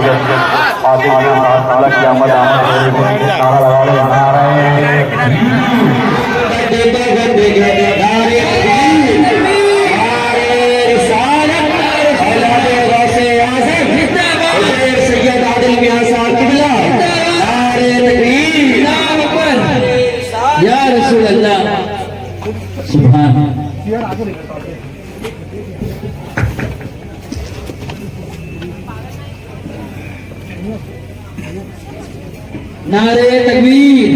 آتے ہیں تعالیٰ کی آمد نعرہ لگا لے یا رسول اللہ سبحان نعرہ تکبیر،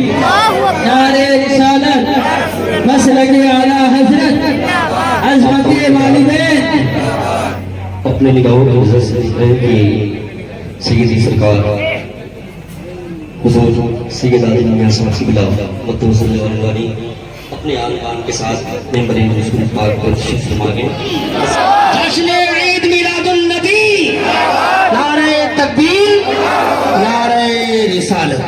نعرہ رسالت، مسلک اعلیٰ حضرت، عظمت والدین۔ اپنے نگاہوں کی نظر سے دیکھ رہے ہیں کہ سیدی سرکار حضور سید عالم میاں صاحب سے بلا مطلب صلی اللہ علیہ وسلم اپنے آل کان کے ساتھ ممبر رسول پاک پر تشریف فرما گئے۔ جشن عید میلاد النبی، نعرہ تکبیر، نعرہ رسالت۔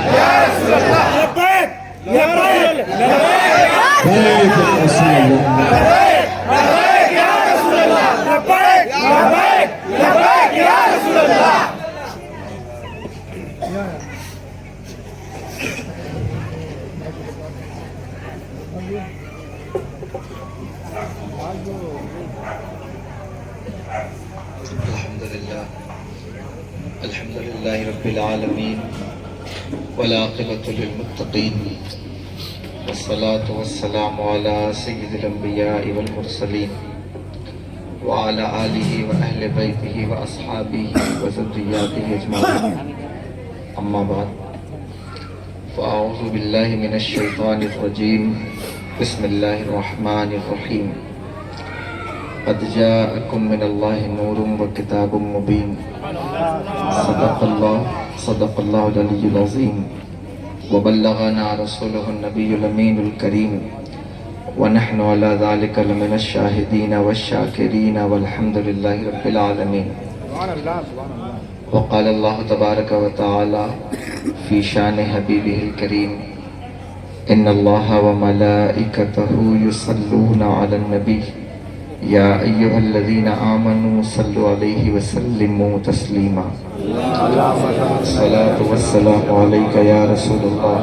الحمد للہ رب العالمین والعاقبۃ للمتقین والصلاة والسلام علی سید الانبیاء والمرسلین وعلی آلہ واہل بیتہ واصحابہ وذریاتہ اجمعین، اما بعد فاعوذ باللہ من الشیطان الرجیم، بسم اللہ الرحمن الرحیم۔ قد جاءکم من اللہ نور وکتاب مبین، صدق اللہ العلی العظیم، وبلغنا رسولہ النبی الامین الکریم، ونحن علی ذلک لمن الشاہدین والشاکرین والحمد للہ رب العالمین۔ وقال اللہ تبارک و تعالی فی شان حبیبہ الکریم، ان اللہ وملائکتہ یصلون علی النبی یا ایہا الذین آمنوا صلوا علیہ وسلموا تسلیما۔ الصلاة والسلام علیک یا رسول اللہ،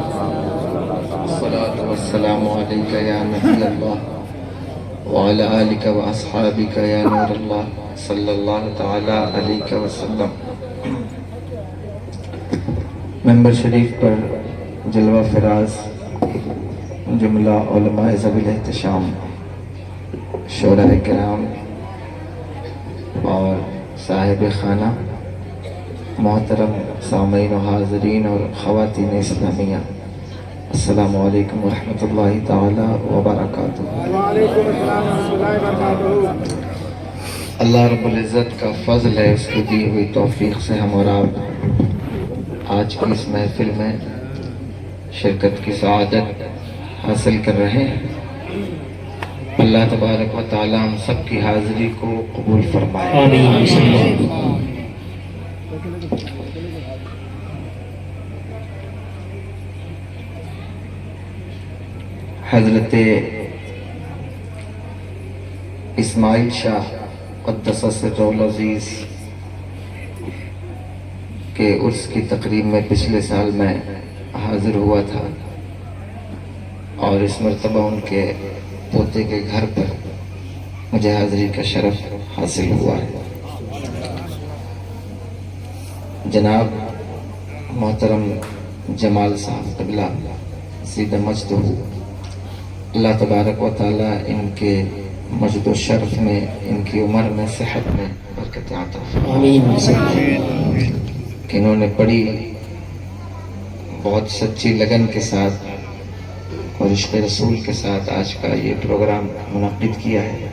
الصلاة والسلام علیک یا نبی اللہ، وعلی آلک واصحابک یا نور اللہ، صلی اللہ تعالی علیہ وسلم۔ ممبر شریف پر جلوہ فراز جملہ علماء ذوی الاحتشام، شعراء کرام اور صاحب خانہ، محترم سامعین و حاضرین اور خواتین اسلامیہ، السلام علیکم ورحمۃ اللہ تعالی وبرکاتہ۔ اللہ رب العزت کا فضل ہے، اس کی دی ہوئی توفیق سے ہم اور آپ آج کی اس محفل میں شرکت کی سعادت حاصل کر رہے ہیں۔ اللہ تبارک و تعالی ہم سب کی حاضری کو قبول فرمائے، آمین۔ حضرت اسماعیل شاہ قدس سرہ العزیز کے عرس کی تقریب میں پچھلے سال میں حاضر ہوا تھا، اور اس مرتبہ ان کے پوتے کے گھر پر مجھے حاضری کا شرف حاصل ہوا ہے۔ جناب محترم جمال صاحب قبلہ زید مجد ہو، اللہ تبارک و تعالی ان کے مجد و شرف میں، ان کی عمر میں، صحت میں برکت عطا فرمائے، آمین۔ کہ انہوں نے بڑی بہت سچی لگن کے ساتھ اور عشق رسول کے ساتھ آج کا یہ پروگرام منعقد کیا ہے۔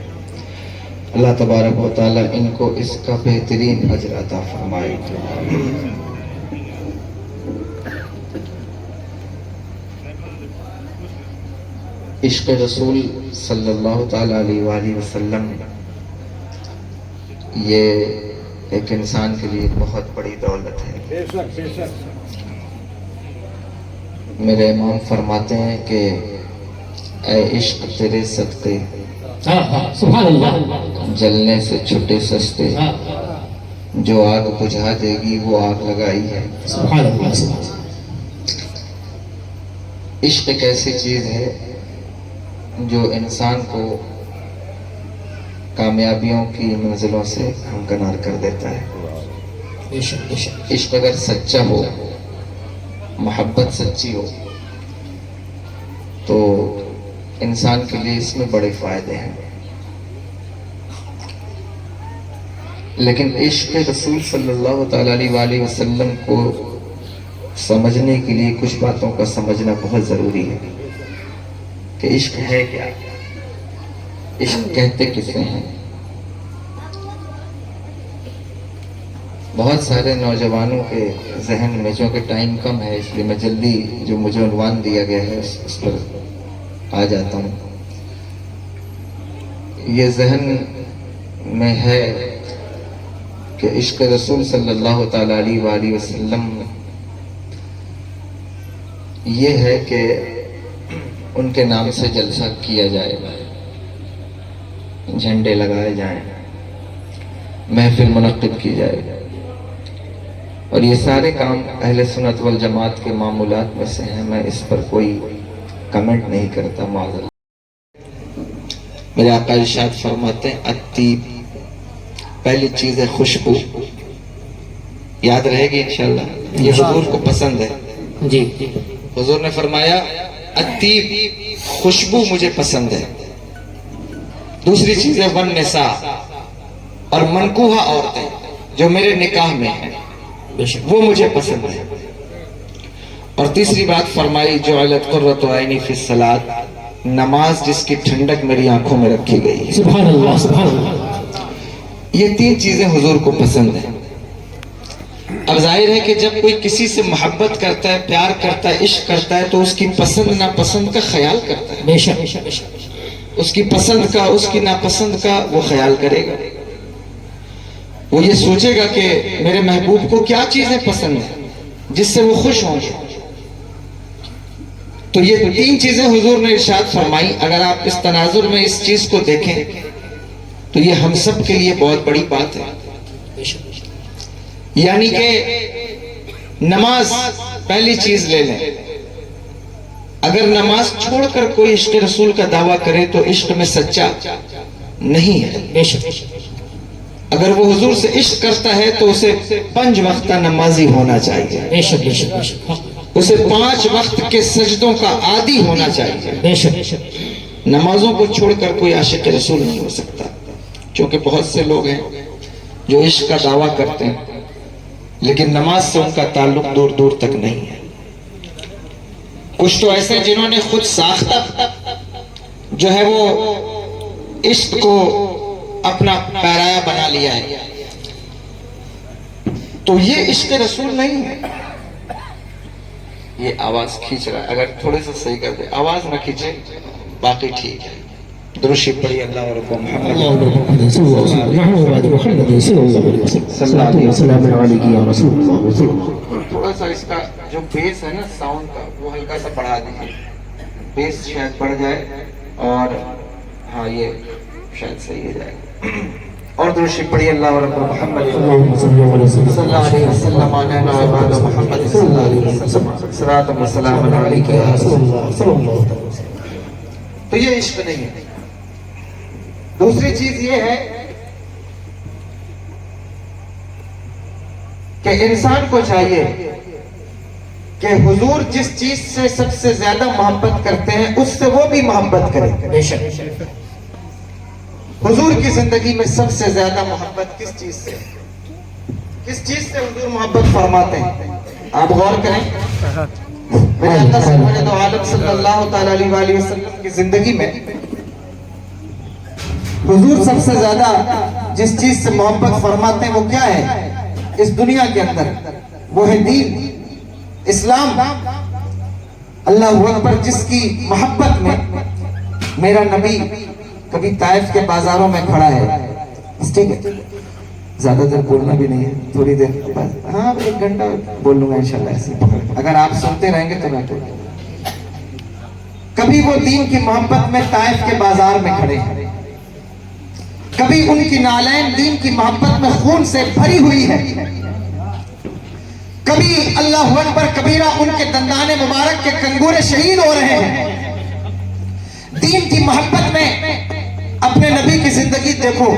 اللہ تبارک و تعالی ان کو اس کا بہترین اجر عطا فرمائے۔ عشق رسول صلی اللہ تعالی علیہ وآلہ وسلم یہ ایک انسان کے لیے بہت بڑی دولت ہے۔ میرے امام فرماتے ہیں کہ اے عشق تیرے صدقے سبحان اللہ، جلنے سے چھٹے سستے، جو آگ بجھا دے گی وہ آگ لگائی ہے۔ سبحان اللہ سبحان اللہ۔ عشق ایک ایسی چیز ہے جو انسان کو کامیابیوں کی منزلوں سے ہمکنار کر دیتا ہے۔ بے شک بے شک۔ عشق اگر سچا ہو، محبت سچی ہو، تو انسان کے لیے اس میں بڑے فائدے ہیں۔ لیکن عشق رسول صلی اللہ تعالیٰ علیہ وآلہ وسلم کو سمجھنے کے لیے کچھ باتوں کا سمجھنا بہت ضروری ہے کہ عشق ہے کیا، عشق کہتے کسے ہیں۔ بہت سارے نوجوانوں کے ذہن میں، جو کہ ٹائم کم ہے اس لیے میں جلدی جو مجھے عنوان دیا گیا ہے اس پر آ جاتا ہوں۔ یہ ذہن میں ہے کہ عشق رسول صلی اللہ تعالیٰ علیہ وآلہ وسلم یہ ہے کہ ان کے نام سے جلسہ کیا جائے، جھنڈے لگائے جائیں، محفل منعقد کی جائے، اور یہ سارے کام اہل سنت والجماعت کے معمولات میں سے ہیں۔ میں اس پر کوئی کمنٹ نہیں کرتا، معذرت۔ میرے آقا ارشاد فرماتے ہیں الطیب، پہلی چیز ہے خوشبو، یاد رہے گی انشاءاللہ، یہ حضور کو پسند ہے۔ جی حضور نے فرمایا الطیب، خوشبو مجھے پسند ہے۔ دوسری چیز ہے والنساء، اور منکوحہ عورتیں جو میرے نکاح میں ہیں وہ مجھے پسند ہے۔ اور تیسری بات فرمائی جعلت قرۃ عینی فی الصلاۃ، نماز جس کی ٹھنڈک میری آنکھوں میں رکھی گئی ہے۔ سبحان اللہ سبحان اللہ۔ یہ تین چیزیں حضور کو پسند ہیں۔ اب ظاہر ہے کہ جب کوئی کسی سے محبت کرتا ہے، پیار کرتا ہے، عشق کرتا ہے، تو اس کی پسند ناپسند کا خیال کرتا ہے۔ بے شک بے شک بے شک۔ اس کی پسند کا، اس کی ناپسند کا وہ خیال کرے گا۔ وہ یہ سوچے گا کہ میرے محبوب کو کیا چیزیں پسند ہیں جس سے وہ خوش ہوں گے۔ تو یہ تین چیزیں حضور نے ارشاد فرمائی۔ اگر آپ اس تناظر میں اس چیز کو دیکھیں تو یہ ہم سب کے لیے بہت بڑی بات ہے۔ یعنی کہ نماز پہلی چیز لے لیں، اگر نماز چھوڑ کر کوئی عشق رسول کا دعویٰ کرے تو عشق میں سچا نہیں ہے۔ بے شک۔ اگر وہ حضور سے عشق کرتا ہے تو اسے 5 وقتہ نمازی ہونا چاہیے، بے شک بے شک بے شک۔ اسے 5 وقت کے سجدوں کا عادی ہونا چاہیے۔ بے شک بے شک۔ نمازوں کو چھوڑ کر کوئی عاشق رسول نہیں ہو سکتا، کیونکہ بہت سے لوگ ہیں جو عشق کا دعویٰ کرتے ہیں لیکن نماز سے ان کا تعلق دور دور تک نہیں ہے۔ کچھ تو ایسے جنہوں نے خود ساختہ جو ہے وہ عشق کو اپنا پیرایا بنا لیا ہے، تو یہ عشق رسول نہیں ہے۔ یہ آواز کھینچ رہا ہے، اگر تھوڑے سے صحیح کر دے، آواز نہ کھینچے، باقی ٹھیک ہے۔ درود شریف پڑھی اللہ اور محمد اللهم صل على محمد صلى الله عليه وسلم صلاة وسلام عليك يا رسول الله صلى الله عليه وسلم۔ تھوڑا سا اس کا جو بیس ہے نا ساؤنڈ کا وہ ہلکا سا بڑھا دیجیے، بیس شاید بڑھ جائے، اور ہاں یہ شاید صحیح ہو جائے گا۔ اور درود شریف پڑھی اللہ اور محمد اللهم صل على صلی اللہ علیہ وسلم علی عباد محمد صلی اللہ علیہ وسلم صلاۃ و سلام علیک یا رسول اللہ صلی اللہ علیہ وسلم۔ تو یہ عشق نہیں ہے۔ دوسری چیز یہ ہے کہ انسان کو چاہیے کہ حضور جس چیز سے سب سے زیادہ محبت کرتے ہیں اس سے وہ بھی محبت کرے۔ بے شک۔ حضور کی زندگی میں سب سے زیادہ محبت کس چیز سے، کس چیز سے حضور محبت فرماتے ہیں؟ آپ غور کریں، میرے آقا سرور دو عالم صلی اللہ تعالیٰ علیہ وآلہ وسلم کی زندگی میں حضور سب سے زیادہ جس چیز سے محبت فرماتے ہیں وہ کیا ہے اس دنیا کے اندر؟ وہ ہے دین، اسلام۔ اللہ اکبر، جس کی محبت میں میرا نبی کبھی طائف کے بازاروں میں کھڑا ہے، ٹھیک ہے، زیادہ دیر بولنا بھی نہیں ہے، تھوڑی دیر بعد، ہاں 1 گھنٹہ بول لوں گا انشاءاللہ ایسے، اگر آپ سنتے رہیں گے تو میں تو کبھی وہ دین کی محبت میں طائف کے بازار میں کھڑے ہیں، کبھی ان کی نالین دین کی محبت میں خون سے بھری ہوئی ہے، کبھی اللہ اکبر کبیرہ ان کے دندان مبارک کے کنگورے شہید ہو رہے ہیں۔ دین کی محبت میں اپنے نبی کی زندگی دیکھو،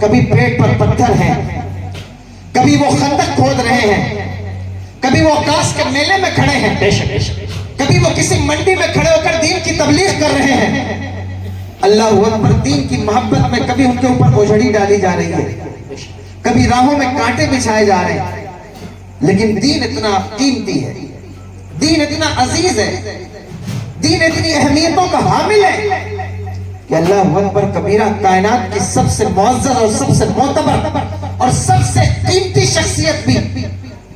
کبھی پیٹ پر پتھر ہیں، کبھی وہ خندق کھود رہے ہیں، کبھی وہ کاس کے میلے میں کھڑے ہیں، کبھی وہ کسی منڈی میں کھڑے ہو کر دین کی تبلیغ کر رہے ہیں۔ اللہ اکبر، دین کی محبت میں کبھی ان کے اوپر بوجھڑی ڈالی جا رہی ہے، کبھی راہوں میں کانٹے بچھائے جا رہے ہیں، لیکن دین اتنا قیمتی ہے، دین اتنا عزیز ہے، دین اتنی اہمیتوں کا حامل ہے کہ اللہ اکبر کبیرہ کائنات کی سب سے معزز اور سب سے معتبر اور سب سے قیمتی شخصیت بھی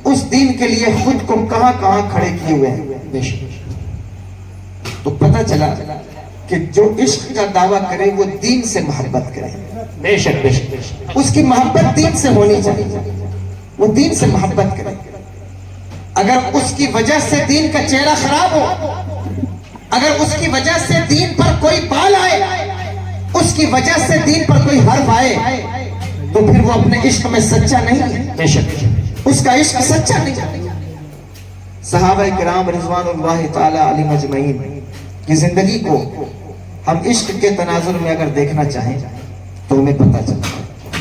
اس دین کے لیے خود کو کہاں کہاں کھڑے کیے ہوئے ہیں۔ تو پتہ چلا کہ جو عشق کا دعویٰ کرے وہ دین سے محبت کرے، بے شک اس کی محبت دین سے ہونی چاہیے، وہ دین سے محبت کرے۔ اگر اس کی وجہ سے دین کا چہرہ خراب ہو، اگر اس کی وجہ سے دین پر کوئی بال آئے، اس کی وجہ سے دین پر کوئی حرف آئے، تو پھر وہ اپنے عشق میں سچا نہیں ہے، بے شک اس کا عشق سچا نہیں۔ صحابہ کرام رضوان اللہ تعالی علیہم اجمعین کی زندگی کو ہم عشق کے تناظر میں اگر دیکھنا چاہیں تو ہمیں پتہ چلتا ہے۔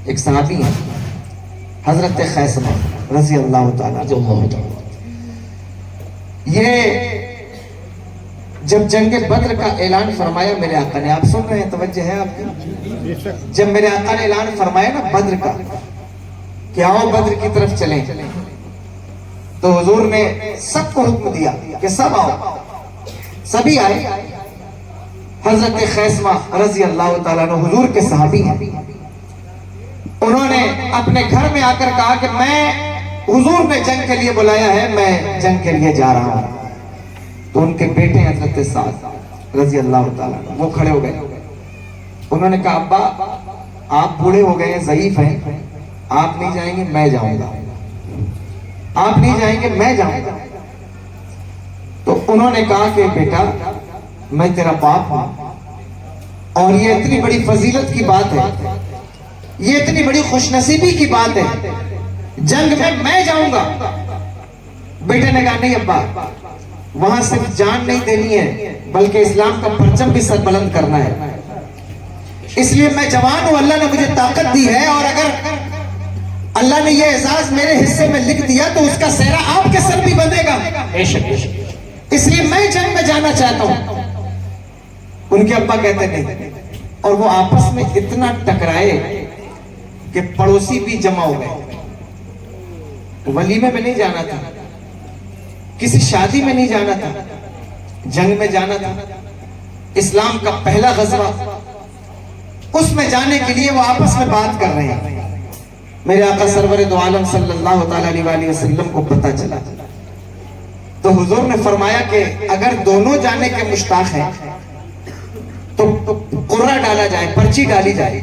ایک صحابی ہے حضرت خیثمہ رضی اللہ تعالی، یہ جب جنگ بدر کا اعلان فرمایا میرے آقا نے، آپ سن رہے ہیں، توجہ ہے آپ کی، جب میرے آقا نے اعلان فرمایا نا بدر کا کہ آؤ بدر کی طرف چلیں، تو حضور نے سب کو حکم دیا کہ سب آؤ، سبھی آئے۔ حضرت خیثمہ رضی اللہ تعالیٰ عنہ حضور کے صحابی ہیں، انہوں نے اپنے گھر میں آ کر کہا کہ میں، حضور نے جنگ کے لیے بلایا ہے، میں جنگ کے لیے جا رہا ہوں۔ تو ان کے بیٹے حضرت سعد رضی اللہ تعالیٰ عنہ وہ کھڑے ہو گئے، انہوں نے کہا ابا آپ بوڑھے ہو گئے ہیں، ضعیف ہیں، آپ نہیں جائیں گے میں جاؤں گا، آپ نہیں جائیں گے میں جاؤں گا۔ تو انہوں نے کہا کہ بیٹا میں تیرا باپ ہوں، اور یہ اتنی بڑی فضیلت کی بات ہے، یہ اتنی بڑی خوش نصیبی کی بات ہے، جنگ میں جاؤں گا۔ بیٹے نے کہا نہیں ابا، وہاں صرف جان نہیں دینی ہے بلکہ اسلام کا پرچم بھی سر بلند کرنا ہے، اس لیے میں جوان ہوں، اللہ نے مجھے طاقت دی ہے، اور اگر اللہ نے یہ اعزاز میرے حصے میں لکھ دیا تو اس کا سہرا آپ کے سر بھی بندھے گا، اس لیے میں جنگ میں جانا چاہتا ہوں۔ ان کے ابا کہتے نہیں، اور وہ آپس میں اتنا ٹکرائے کہ پڑوسی بھی جمع ہو گئے، ولیمے میں نہیں جانا تھا، کسی شادی میں نہیں جانا تھا، جنگ میں جانا تھا، اسلام کا پہلا غزوہ، اس میں جانے کے لیے وہ آپس میں بات کر رہے ہیں۔ میرے آقا سرور دو عالم صلی اللہ تعالی علیہ وسلم کو پتہ چلا، تو حضور نے فرمایا کہ اگر دونوں جانے کے مشتاق ہیں تو قرعہ ڈالا جائے، پرچی ڈالی جائے،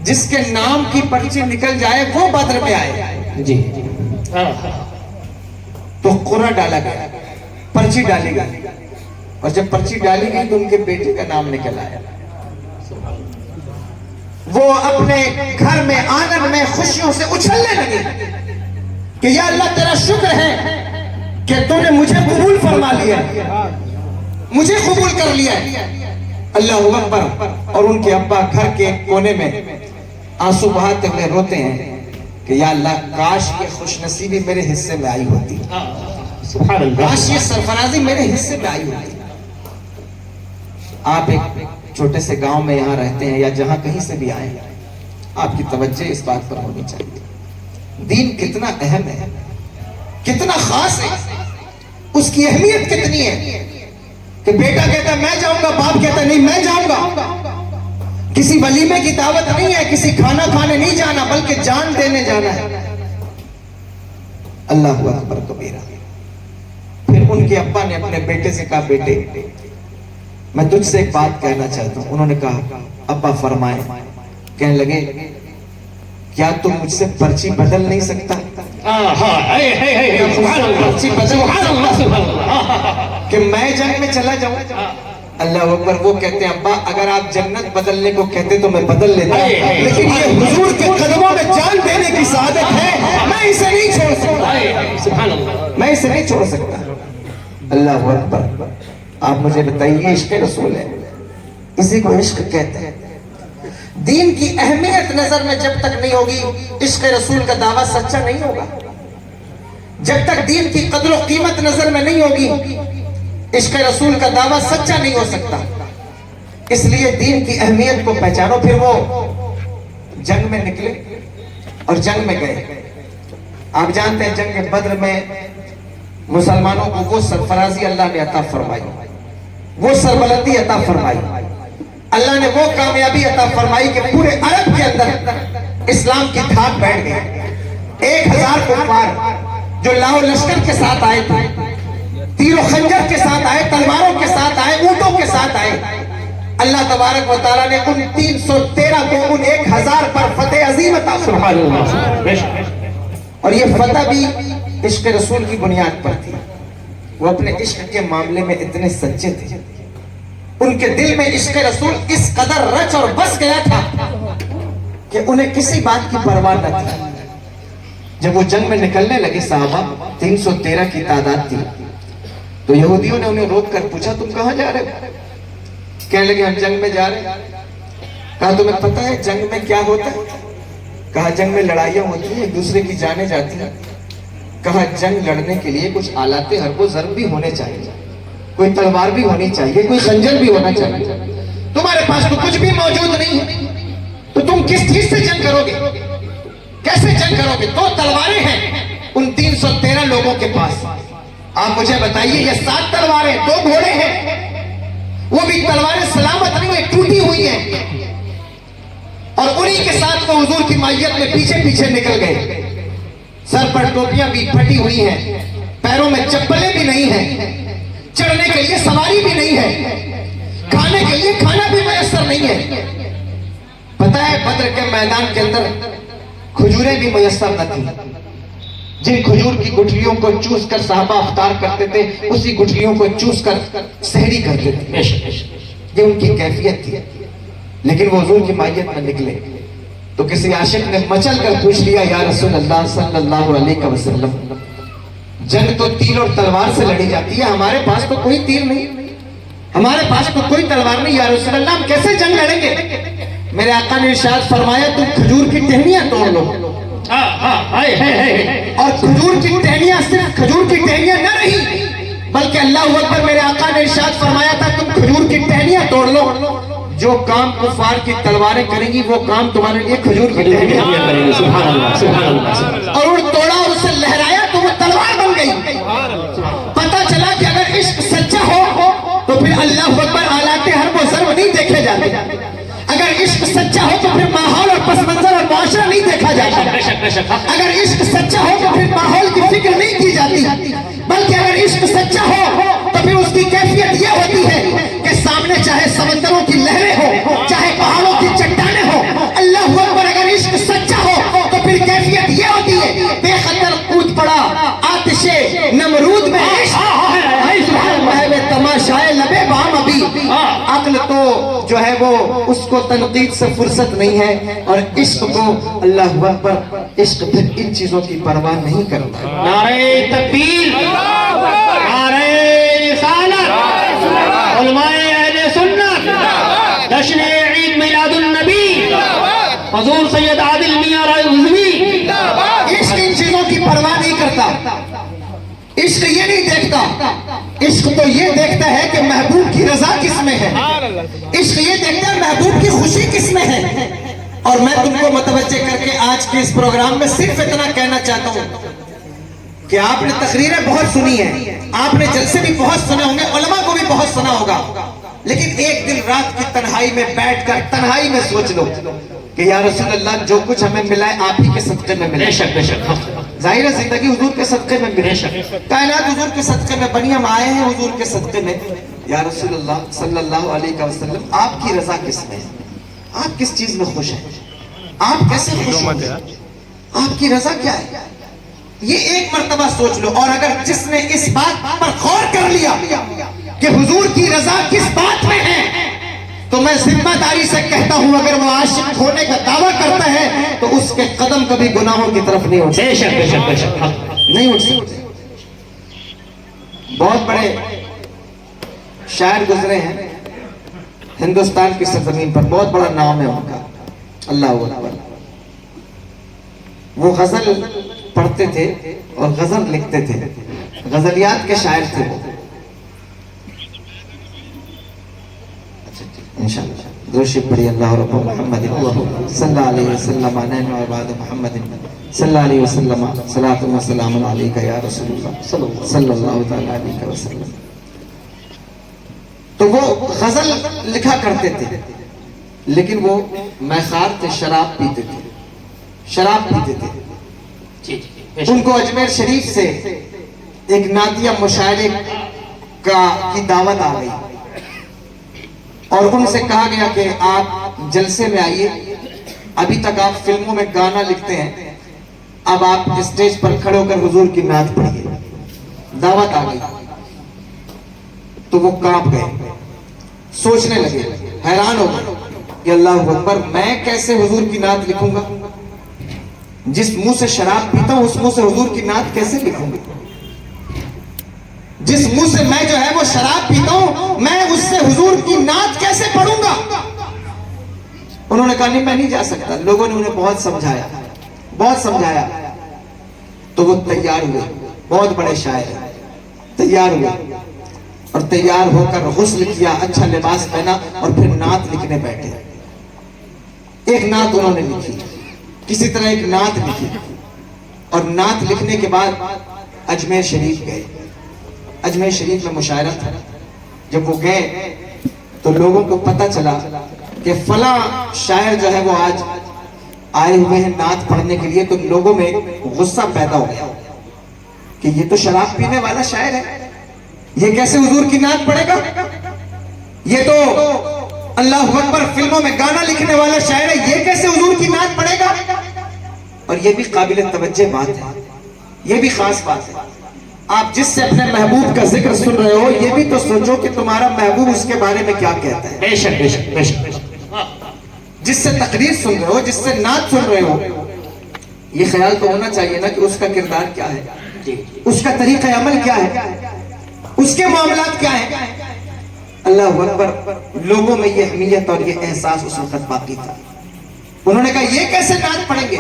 جس کے نام کی پرچی نکل جائے وہ بدر میں آئے۔ جی تو قرعہ ڈالا گیا، پرچی ڈالی گئی، اور جب پرچی ڈالی گئی تو ان کے بیٹے کا نام نکل آیا۔ وہ اپنے گھر میں آنگن میں خوشیوں سے اچھلنے لگے کہ یا اللہ تیرا شکر ہے کہ تو نے مجھے قبول فرما لیا، مجھے قبول کر لیا۔ اللہ اکبر۔ اور ان کے ابا گھر کے ایک کونے میں آنسو بہاتے ہوئے روتے ہیں کہ یا اللہ کاش یہ خوش نصیبی میرے حصے میں آئی ہوتی، کاش یہ سرفرازی میرے حصے میں آئی ہوتی۔ آپ ایک چھوٹے سے گاؤں میں یہاں رہتے ہیں یا جہاں کہیں سے بھی آئے، آپ کی توجہ اس بات پر ہونی چاہیے، دین کتنا اہم ہے، کتنا خاص ہے، اس کی اہمیت کتنی ہے کہ بیٹا کہتا ہے میں جاؤں گا، باپ کہتا ہے نہیں میں جاؤں گا۔ کسی ولیمے کی دعوت نہیں ہے، کسی کھانا کھانے نہیں جانا، بلکہ جان دینے جانا ہے۔ اللہ اکبر کبیرہ۔ پھر ان کے ابا نے اپنے بیٹے سے کہا بیٹے میں تجھ سے ایک بات کہنا چاہتا ہوں۔ انہوں نے کہا ابا فرمائے۔ کہنے لگے کیا تم مجھ سے پرچی بدل نہیں سکتا؟ پرچی بدل کہ میں جنگ میں چلا جاؤں؟ اللہ اکبر. وہ کہتے ہیں ابا اگر آپ جنت بدلنے کو کہتے تو میں بدل لیتا, لیکن یہ حضور کے قدموں میں جان دینے کی سعادت ہے, میں اسے نہیں چھوڑ سکتا, میں اسے نہیں چھوڑ سکتا. اللہ اکبر. آپ مجھے بتائیے, عشق رسول ہے, اسی کو عشق کہتے ہیں. دین کی اہمیت نظر میں جب تک نہیں ہوگی عشق رسول کا دعویٰ سچا نہیں ہوگا. جب تک دین کی قدر و قیمت نظر میں نہیں ہوگی عشق رسول کا دعویٰ سچا نہیں ہو سکتا. اس لیے دین کی اہمیت کو پہچانو. پھر وہ جنگ میں نکلے اور جنگ میں گئے. آپ جانتے ہیں جنگ بدر میں مسلمانوں کو وہ سرفرازی اللہ نے عطا فرمائی, وہ سربلندی عطا فرمائی, اللہ نے وہ کامیابی عطا فرمائی کہ پورے عرب کے اندر اسلام کی دھاک بیٹھ گئی. 1000 کفار جو لاؤ لشکر کے ساتھ آئے تھے, تیر و خنجر کے ساتھ آئے, تلواروں کے ساتھ آئے, اونٹوں کے ساتھ آئے, اللہ تبارک و تعالیٰ نے ان 313 کو ان 1000 پر فتح عظیم عطا فرمائی. اور یہ فتح بھی عشق رسول کی بنیاد پر تھی. وہ اپنے عشق کے معاملے میں اتنے سچے تھے, ان کے دل میں عشق رسول اس قدر رچ اور بس گیا تھا کہ انہیں کسی بات کی پرواہ نہ تھی. جب وہ جنگ میں نکلنے لگے صحابہ, 313 کی تعداد تھی, تو یہودیوں نے انہیں روک کر پوچھا تم کہاں جا رہے ہو؟ کہنے لگے ہم جنگ میں جا رہے ہیں. کہا تمہیں پتہ ہے جنگ میں کیا ہوتا ہے؟ کہا جنگ میں لڑائیاں ہوتی ہیں, ایک دوسرے کی جانیں جاتی ہیں. کہا جنگ لڑنے کے لیے کچھ آلات حرب و ضرب بھی ہونے چاہیے, کوئی تلوار بھی ہونی چاہیے, کوئی خنجر بھی ہونا چاہیے. تمہارے پاس تو کچھ بھی موجود نہیں ہے, تو تم کس چیز سے جنگ کرو گے, کیسے جنگ کرو گے؟ 2 تلواریں ہیں ان 313 لوگوں کے پاس. آپ مجھے بتائیے, یہ 7 تلواریں, 2 گھوڑے ہیں, وہ بھی تلواریں سلامت نہیں ہیں, ٹوٹی ہوئی ہیں, اور انہی کے ساتھ وہ حضور کی مائیت میں پیچھے پیچھے نکل گئے. سر پر ٹوپیاں بھی پھٹی ہوئی ہیں, پیروں میں چپلیں بھی نہیں ہیں, چڑھنے کے لیے سواری بھی نہیں ہے, کھانے کے لیے کھانا بھی میسر نہیں ہے. پتہ ہے بدر کے میدان کے اندر کھجوریں بھی میسر نہ تھیں. جن کھجور کی گٹھلیوں کو چوس کر صحابہ افطار کرتے تھے, اسی گٹھلیوں کو چوس کر سحری کرتے تھے. یہ ان کی کیفیت تھی. لیکن وہ حضور کی مائیت میں نکلے تو کسی عاشق نے مچل کر پوچھ لیا, یا رسول اللہ صلی اللہ علیہ وسلم, جنگ تو تیر اور تلوار سے لڑی جاتی ہے, ہمارے پاس تو کوئی تیر نہیں, ہمارے پاس تو کوئی تلوار نہیں, یا رسول اللہ ہم کیسے جنگ لڑیں گے؟ میرے آقا نے ارشاد فرمایا تم کھجور کی ٹہنیاں توڑ لو. اور کھجور کی ٹہنیاں صرف کھجور کی ٹہنیاں نہ رہی, بلکہ اللہ اکبر, میرے آقا نے ارشاد فرمایا تھا تم کھجور کی ٹہنیاں توڑ لو, جو کام کفار کی تلواریں کریں گی وہ کام تمہارے لیے کھجور کی ٹہنیاں کریں گی. سبحان اللہ, سبحان اللہ. اور وہ توڑا اور اسے لہرایا تو وہ تلوار بن گئی. پتہ چلا کہ اگر عشق سچا ہو تو پھر اللہ اکبر آلات حرب و ضرب نہیں دیکھے جاتے. اگر عشق سچا ہو تو پھر ماحول اور پس منظر اور معاشرہ نہیں دیکھا جاتا. اگر عشق سچا ہو تو پھر ماحول کی فکر نہیں کی جاتی, بلکہ اگر عشق سچا ہو تو پھر اس کی کیفیت یہ ہوتی ہے کہ سامنے چاہے سمندروں کی لہریں ہو, چاہے پہاڑوں کی چٹانیں ہو, اللہ اکبر, اگر عشق سچا ہو تو پھر کیفیت یہ ہوتی ہے بے خطر کود پڑا آتش نمرود میں تماشائے لبے بام ابھی. عقل تو جو ہے وہ اس کو تنقید سے فرصت نہیں ہے, اور عشق کو اللہ اکبر, عشق پھر ان چیزوں کی پرواہ نہیں کرتا. نعرہ تکبیر, نعرہ رسالت, علماء اہل سنت, جشن عید میلاد النبی, حضور سید عادل میاں رائے رضوی. عشق ان چیزوں کی پرواہ نہیں کرتا, عشق یہ نہیں دیکھتا, عشق تو یہ دیکھتا ہے کہ محبوب کی رضا کس میں ہے, عشق یہ دیکھتا ہے محبوب کی خوشی کس میں ہے. اور میں تم کو متوجہ کر کے آج کے اس پروگرام میں صرف اتنا کہنا چاہتا ہوں کہ آپ نے تقریریں بہت سنی ہیں, آپ نے جلسے بھی بہت سنے ہوں گے, علماء کو بھی بہت سنا ہوگا, لیکن ایک دن رات کی تنہائی میں بیٹھ کر تنہائی میں سوچ لو کہ یا رسول اللہ جو کچھ ہمیں ملا ہے آپ ہی کے صدقے میں ملا. ظاہر ہے زندگی حضور کے صدقے میں ملی, کائنات حضور کے صدقے میں بنی, ہم آئے ہیں حضور کے صدقے میں. یا رسول اللہ صلی اللہ علیہ وسلم, آپ کی رضا کس میں ہے, آپ کس چیز میں خوش ہیں, آپ کیسے خوش ہیں, آپ کی رضا کیا ہے؟ یہ ایک مرتبہ سوچ لو. اور اگر جس نے اس بات پر غور کر لیا کہ حضور کی رضا کس بات میں ہے، تو میں ذمہ داری سے کہتا ہوں اگر وہ عاشق ہونے کا دعویٰ کرتا ہے تو اس کے قدم کبھی گناہوں کی طرف نہیں اٹھ بے شک بے شک بے شک نہیں اٹھ سکتے۔ بہت بڑے شاعر گزرے ہیں ہندوستان کی سرزمین پر، بہت بڑا نام ہے ان کا، اللہ اکبر۔ وہ غزل پڑھتے تھے اور غزل لکھتے تھے، غزلیات کے شاعر تھے وہ۔ انشاءاللہ درود پڑھی اللہ رب محمد صلی اللہ علیہ وسلم علیہ وعباد محمد صلی اللہ علیہ وسلم صلاۃ و سلام علیکہ یا رسول اللہ صلی اللہ تعالی علیہ وسلم۔ تو وہ غزل لکھا کرتے تھے، لیکن وہ میخار تھے، شراب پیتے تھے، شراب پیتے تھے۔ ان کو اجمیر شریف سے ایک نعتیہ مشاعرے کی دعوت آ گئی اور ان سے کہا گیا کہ آپ جلسے میں آئیے، ابھی تک آپ فلموں میں گانا لکھتے ہیں، اب آپ اسٹیج پر کھڑے ہو کر حضور کی نعت پڑھیے۔ دعوت آ گئی تو وہ کانپ گئے، سوچنے لگے، حیران ہو گئے کہ اللہ اکبر، میں کیسے حضور کی نعت لکھوں گا؟ جس منہ سے شراب پیتا ہوں اس منہ سے حضور کی نعت کیسے لکھوں گا؟ جس منہ سے میں جو ہے وہ شراب پیتا ہوں میں اس سے حضور کی نعت کیسے پڑھوں گا؟ انہوں نے کہا نہیں میں نہیں جا سکتا۔ لوگوں نے انہیں بہت سمجھایا، بہت سمجھایا، تو وہ تیار ہوئے، بہت بڑے شاعر ہیں، تیار ہوئے اور تیار ہو کر غسل کیا، اچھا لباس پہنا اور پھر نعت لکھنے بیٹھے۔ ایک نعت انہوں نے لکھی، کسی طرح ایک نعت لکھی، اور نعت لکھنے کے بعد اجمیر شریف گئے۔ اجمیر شریف میں مشاعرہ تھا، جب وہ گئے تو لوگوں کو پتہ چلا کہ فلاں شاعر جو ہے وہ آج آئے ہوئے ہیں نعت پڑھنے کے لیے، تو لوگوں میں غصہ پیدا ہو گیا کہ یہ تو شراب پینے والا شاعر ہے، یہ کیسے حضور کی نعت پڑھے گا؟ یہ تو اللہ اکبر فلموں میں گانا لکھنے والا شاعر ہے، یہ کیسے حضور کی نعت پڑھے گا؟ اور یہ بھی قابل توجہ بات ہے، یہ بھی خاص بات ہے۔ آپ جس سے اپنے محبوب کا ذکر سن رہے ہو یہ بھی تو سوچو کہ تمہارا محبوب اس کے بارے میں کیا کہتا ہے۔ بے شک بے شک بے شک۔ جس سے تقریر سن رہے ہو، جس سے نعت سن رہے ہو، یہ خیال تو ہونا چاہیے نا کہ اس کا کردار کیا ہے، اس کا طریقہ عمل کیا ہے، اس کے معاملات کیا ہیں۔ اللہ اکبر، لوگوں میں یہ اہمیت اور یہ احساس اس وقت باقی تھا۔ انہوں نے کہا یہ کیسے نعت پڑھیں گے؟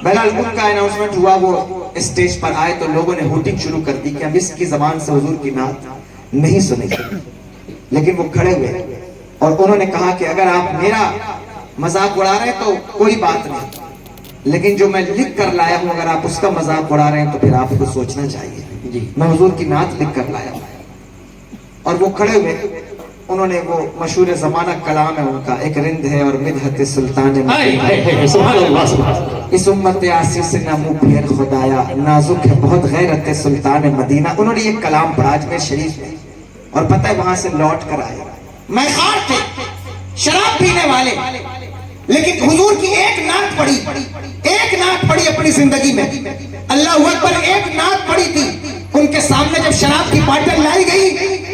بہرحال ان کا اناؤنسمنٹ ہوا، وہ اسٹیج پر آئے تو لوگوں نے ہوٹنگ شروع کر دی کہ ہم اس کی زبان سے حضور کی نعت نہیں سنیں گے۔ لیکن وہ کھڑے ہوئے اور انہوں نے کہا کہ اگر آپ میرا مذاق اڑا رہے ہیں تو کوئی بات نہیں، لیکن جو میں لکھ کر لایا ہوں اگر آپ اس کا مذاق اڑا رہے ہیں تو پھر آپ کو سوچنا چاہیے، میں حضور کی نعت لکھ کر لایا ہوں۔ اور وہ کھڑے ہوئے، انہوں نے وہ مشہور زمانہ کلام ہے ان کا، ایک رند ہے اور مدحت سلطان مدینہ، سبحان اللہ سبحان اللہ، اس امت آسی سے نہ منہ پھیر خدایا، نازک ہے بہت غیرت سلطان مدینہ۔ انہوں نے یہ کلام پڑھا اجمیر شریف میں، اور پتہ ہے وہاں سے لوٹ کر آئے، میخار تھے، شراب پینے والے، لیکن حضور کی ایک نعت پڑھی، ایک نعت پڑھی اپنی زندگی میں، اللہ اکبر، ایک نعت پڑھی تھی۔ ان کے سامنے جب شراب کی باٹل لائی گئی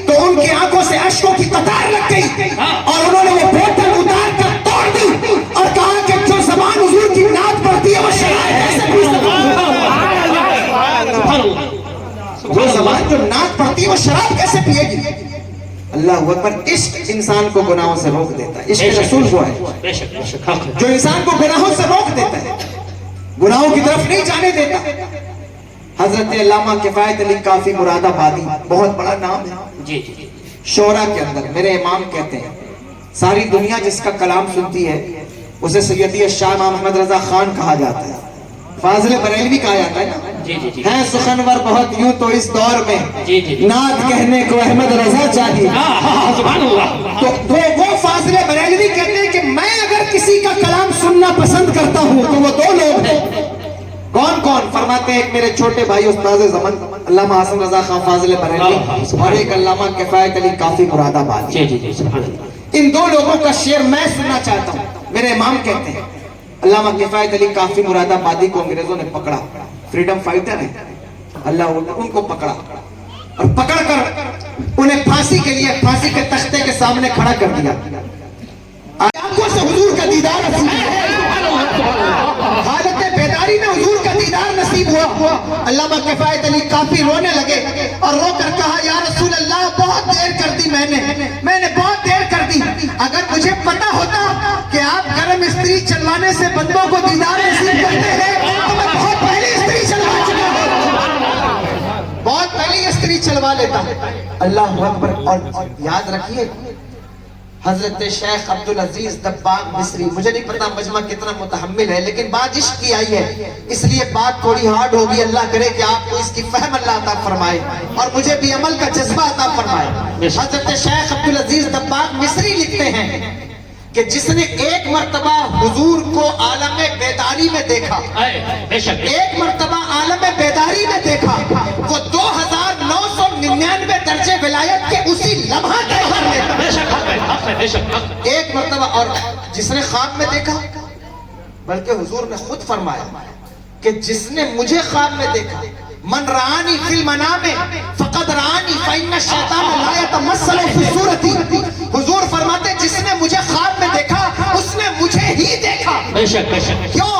تو ان کی آنکھوں سے اشکوں کی قطار لگ گئی، اور انہوں نے وہ بوتل اتار کر توڑ دی اور کہا کہ جو زبان حضور کی نعت پڑھتی ہے وہ شراب کیسے پی سکتی ہے؟ جو زبان جو نعت پڑھتی ہے وہ شراب کیسے پیے گی؟ اللہ اکبر، عشق انسان کو گناہوں سے روک دیتا ہے، عشق رسول وہ ہے جو انسان کو گناہوں سے روک دیتا ہے، گناہوں کی طرف نہیں جانے دیتا۔ حضرت علامہ کفایت علی کافی مراد آبادی، بہت بڑا نام ہے شعراء کے اندر، میرے امام کہتے ہیں ساری دنیا جس کا کلام سنتی ہے اسے سیدی شاہ امام احمد رضا خان کہا جاتا ہے، فاضل بریلوی کہا جاتا ہے نا، ہیں سخنور بہت یوں تو اس دور میں، نعت کہنے کو احمد رضا چاہیے۔ تو وہ فاضل بریلوی کہتے ہیں کہ میں اگر کسی کا کلام سننا پسند کرتا ہوں تو وہ دو لوگ ہیں۔ کون کون؟ فرماتے ہیں ایک میرے چھوٹے بھائی استاد زمن علامہ حسن رضا خان فاضل بریلوی، اور ایک علامہ کفایت علی کافی مراد آبادی۔ ان دو لوگوں کا شعر میں سننا چاہتا ہوں۔ میرے امام کہتے ہیں علامہ کفایت علی کافی مراد آبادی کو انگریزوں نے پکڑا، فریڈم فائٹر ہے، اللہ ان کو پکڑا اور پکڑ کر انہیں پھانسی کے لیے پھانسی کے تختے کے سامنے کھڑا کر دیا. آنکھوں سے حضور کا دیدار نصیب ہوا, حالت بیداری میں حضور کا دیدار نصیب ہوا. علامہ کفایت علی کافی رونے لگے اور رو کر کہا یا رسول اللہ بہت دیر کر دی میں نے بہت دیر کر دی. اگر مجھے پتا ہوتا کہ آپ گرم استری چلوانے سے بندوں کو دیدار نصیب کرتے ہیں تو میں بہت پہلے استری چلوا چکا ہوں, بہت پہلے استری چلوا لیتا. اللہ اکبر. اور یاد رکھیے حضرت شیخ عبدالعزیز دباغ مصری, مجھے نہیں پتا مجمع کتنا متحمل ہے لیکن بات عشق کی آئی ہے اس لیے بات تھوڑی ہارڈ ہوگی. اللہ کرے کہ آپ کو اس کی فہم اللہ عطا فرمائے اور مجھے بھی عمل کا جذبہ عطا فرمائے. حضرت شیخ عبدالعزیز دباغ مصری لکھتے ہیں کہ جس نے ایک مرتبہ حضور کو عالم بیداری میں دیکھا, ایک مرتبہ عالم بیداری میں دیکھا, وہ 2999 درجے ولایت کے اسی لمحہ طے کر لیتا. ایک مرتبہ. اور جس نے خواب میں دیکھا, بلکہ حضور نے خود فرمایا کہ جس نے مجھے خواب میں دیکھا, من رآنی فی المنام فقد رآنی فإن الشیطان لا يتمثل فی صورتی. حضور فرماتے جس نے مجھے خواب میں دیکھا اس نے مجھے ہی دیکھا. کیوں؟